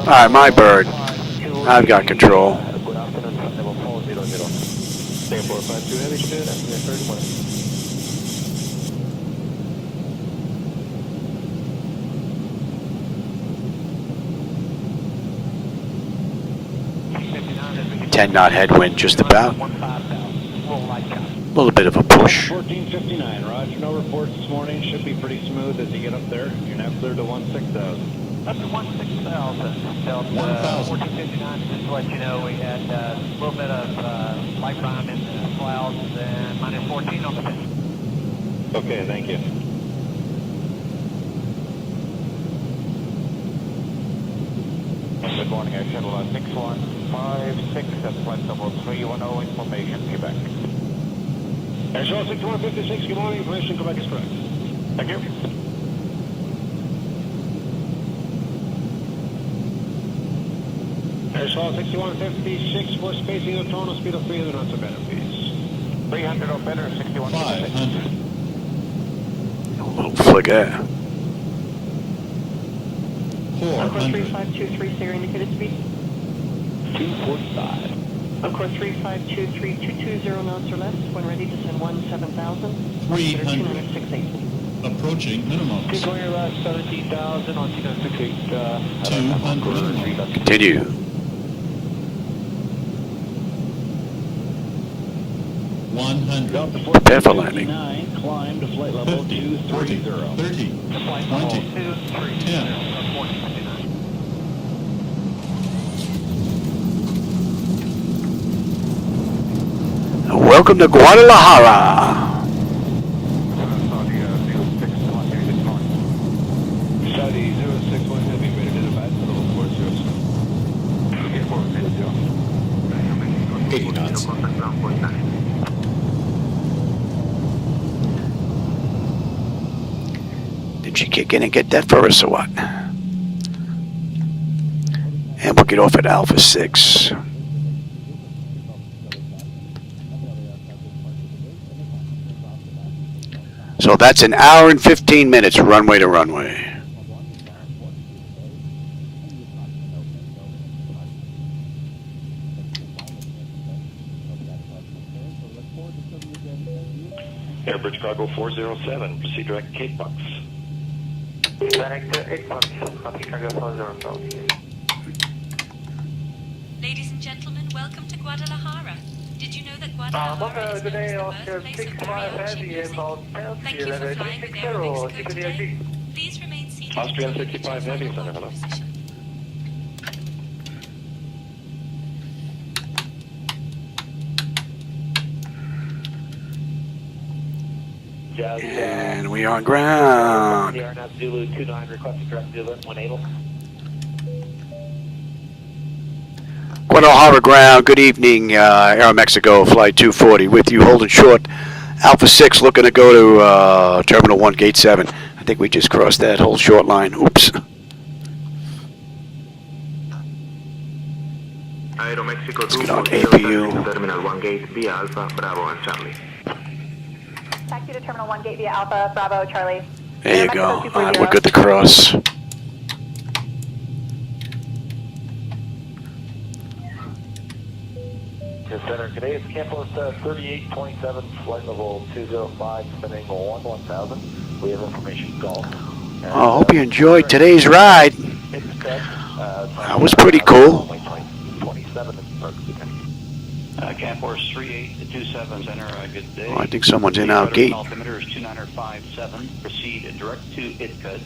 Alright, my bird. I've got control. Good afternoon, flight level 400. Singapore 52 heavy, stood at 31. 10-knot headwind, just about. A little bit of a push. 1459, Roger. No reports this morning. Should be pretty smooth as you get up there. You're now cleared to 16,000. Up to 16,000. Delta 1459, just to let you know, we had a little bit of light bomb in the clouds and minus 14 on the pin. Okay, thank you. Good morning, Air Shuttle 6156 at flight level 310, information, Quebec. Air Shuttle 6156, good morning, information, Quebec is correct. Thank you. Air Shuttle 6156 for spacing of total speed of 300 knots or better, please. 300 or better, 6156. 500. A little flicker. 400. 3523, your indicated speed. 245. Encore 3523, 220 knots or less. When ready, descend 17,000. 300. 2968. Approaching minimum. Keep going your last 17,000 on 2968. 200. Continue. Prepare for landing. Climb to flight level 230. 30. 20. 10. Welcome to Guadalajara. Saudi 061 heavy, ready to divide for level 407. 80 knots. Did she kick in and get that for us or what? And we'll get off at Alpha 6. So that's an hour and 15 minutes runway to runway. Airbridge Cargo 407, proceed direct Cape Box. Direct to 8 bucks, copy cargo 407. Ladies and gentlemen, welcome to Guadalajara. Did you know that Guadalajara is known as the birthplace of mariachi music? Thank you for flying with Aero Mexico today. Please remain seated Austrian until you reach 65 your Heavy, final Center, boarding hello. position. And we are on ground. The RNAV Zulu 29, requesting direct Zulu 18. Guadalajara ground, good evening, Aero Mexico Flight 240 with you, holding short. Alpha 6 looking to go to Terminal 1, Gate 7. I think we just crossed that whole short line. Oops. Aero Mexico Let's get on 240, APU. Terminal 1 Gate via Alpha, Bravo, and Charlie. Taxi to Terminal 1 Gate via Alpha, Bravo, Charlie. There you go. All right, we're good to cross. Yes, Center, today is Campus 3827, flight level 205, spinning 1000. We have information call. I hope you enjoyed today's ride. That was pretty cool. 27 Camp Force 3827 Center, good day. Oh, I think someone's in our gate. Altimeter is 2957. Proceed direct to Itcud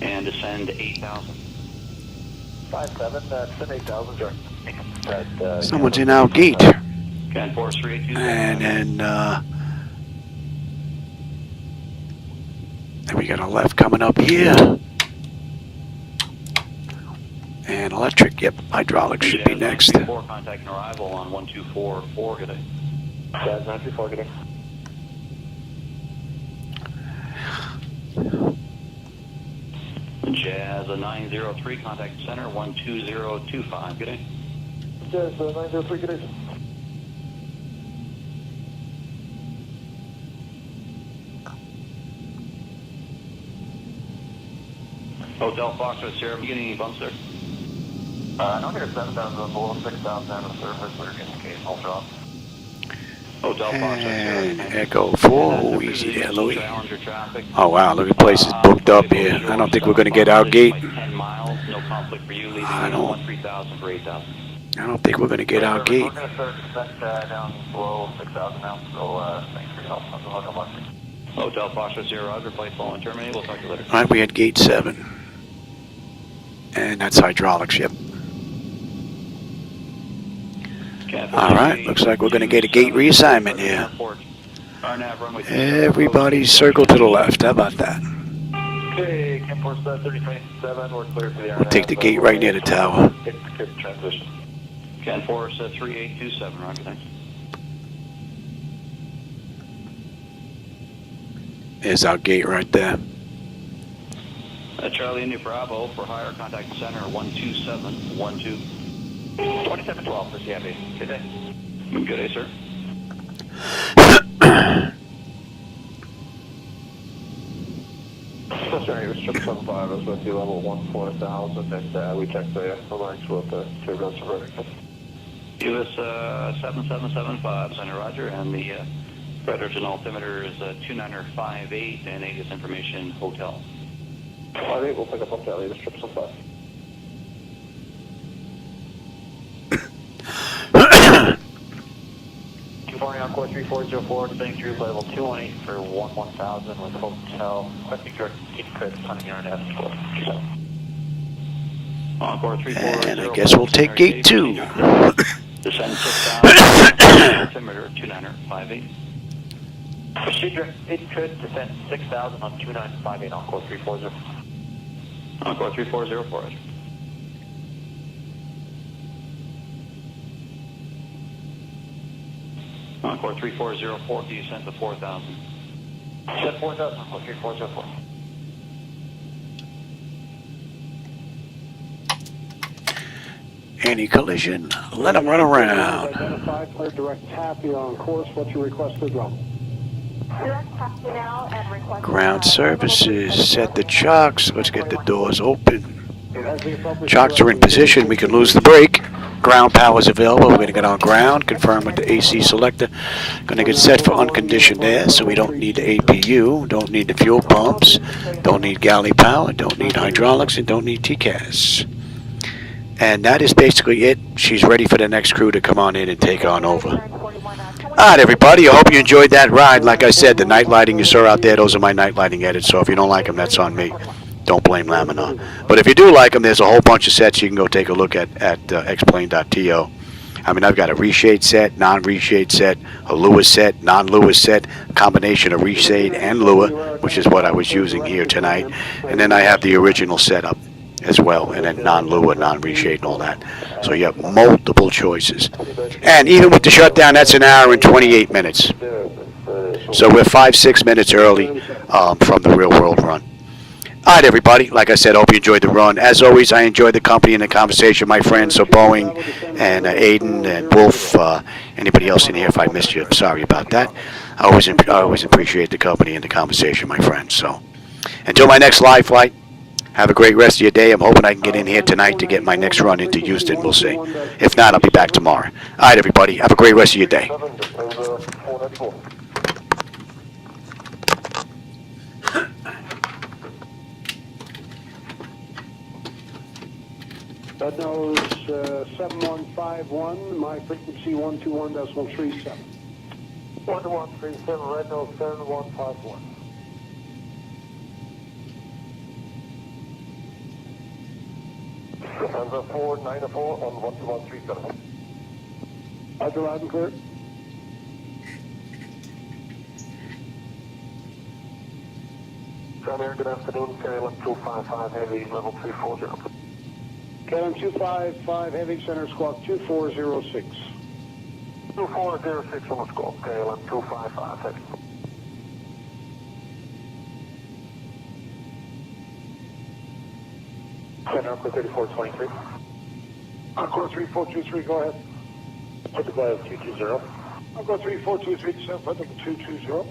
and descend 8,000. 57, descend 8,000, direct. Someone's in our gate. Camp Force 3827. And then we got a left coming up here. And electric, yep, hydraulics should be next. 934, contact and arrival on 1244, good day. Jazz 934, good day. Jazz 903, contact center 12025, good day. Jazz 903, good day. Hotel Foxtrot Sierra, you getting any bumps there? No, here 7,000 below 6,000 on the surface. We're getting occasional drops. Hotel Foxtrot Sierra. And Echo 4, oh, easy there, Louis. Oh wow, look at places booked up here. I don't think we're going to get our gate. 10 miles, no conflict for you, leaving I don't 3,000 for 8,000. I don't think we're going to get our gate. We're going to start descent down below 6,000 now, so thanks for your help. I'll come on. Hotel Foxtrot Sierra, Roger, flight following terminate. We'll talk to you later. Alright, we had gate 7. And that's hydraulics, yep. Alright, looks like we're going to get a gate reassignment here. Everybody circle to the left, how about that? Okay, Camp 3027, we're clear for the We'll take the gate right near the tower. Good transition. Ken Force 3827, Roger, thanks. There's our gate right there. Charlie India Bravo for higher, contact center 12712. 2712 for CMB. Good day. Good day, sir. Sorry, it was 775. I was with you level 14,000, and we checked the marks with the turbulence and vertical. US 7775, Center Roger, and the Predator altimeter is 2958, and ATIS information hotel. 58, we'll pick up on Charlie, it was 775. Encore 3404, descending through level 218 for 11,000 with hotel. Requesting direct credit on your net. Encore 340. And I guess we'll take gate 2. Descend 6,000, altimeter 2958. Proceed direct could descend 6,000 on 2958, Encore 340. Encore 340 for us. Encore 3404, do you send to 4,000? Send 4,000, Encore 3404. Any collision, let them run around. Identified, clear direct taxi on course. What's your request to drop? Direct taxi now and request. Ground services, set the chocks. Let's get the doors open. Chocks are in position. We can lose the brake. Ground power is available. We're going to get on ground, confirm with the AC selector. Going to get set for unconditioned air, so we don't need the APU, don't need the fuel pumps, don't need galley power, don't need hydraulics, and don't need TCAS. And that is basically it. She's ready for the next crew to come on in and take on over. Alright, everybody, I hope you enjoyed that ride. Like I said, the night lighting you saw out there, those are my night lighting edits, so if you don't like them, that's on me. Don't blame Laminar. But if you do like them, there's a whole bunch of sets you can go take a look at xplane.to. I mean, I've got a reshade set, non-reshade set, a Lua set, non-Lua set, a combination of reshade and Lua, which is what I was using here tonight. And then I have the original setup as well, and then non-Lua, non-reshade and all that. So you have multiple choices. And even with the shutdown, that's an hour and 28 minutes. So we're 5-6 minutes early from the real world run. All right, everybody. Like I said, I hope you enjoyed the run. As always, I enjoyed the company and the conversation. My friends, so Boeing and Aiden and Wolf, anybody else in here, if I missed you, I'm sorry about that. I always appreciate the company and the conversation, my friends. So until my next live flight, have a great rest of your day. I'm hoping I can get in here tonight to get my next run into Houston. We'll see. If not, I'll be back tomorrow. All right, everybody. Have a great rest of your day. Red nose 7151, my frequency 121.37. 1137, red nose 7151. Defense 494 on 12137. Roger, loud and clear. Southern, good afternoon, KLM 255 Heavy, level 340. KLM 255 Heavy, center squawk 2406. 2406 on the squawk, KLM 255 Heavy. Center Encore 3423. Encore 3423, go ahead. Put the glide of 220. Encore 3423, descent, put the 220.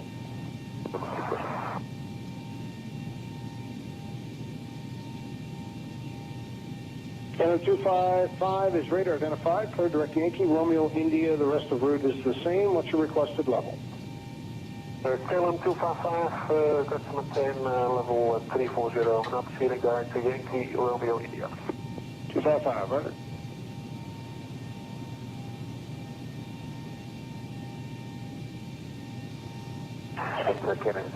Center 255 is radar identified. Clear direct Yankee, Romeo, India. The rest of route is the same. What's your requested level? KLM 255, got to maintain level 340, not feeding guide to Yankee, Romeo, India. 255, right? Cannon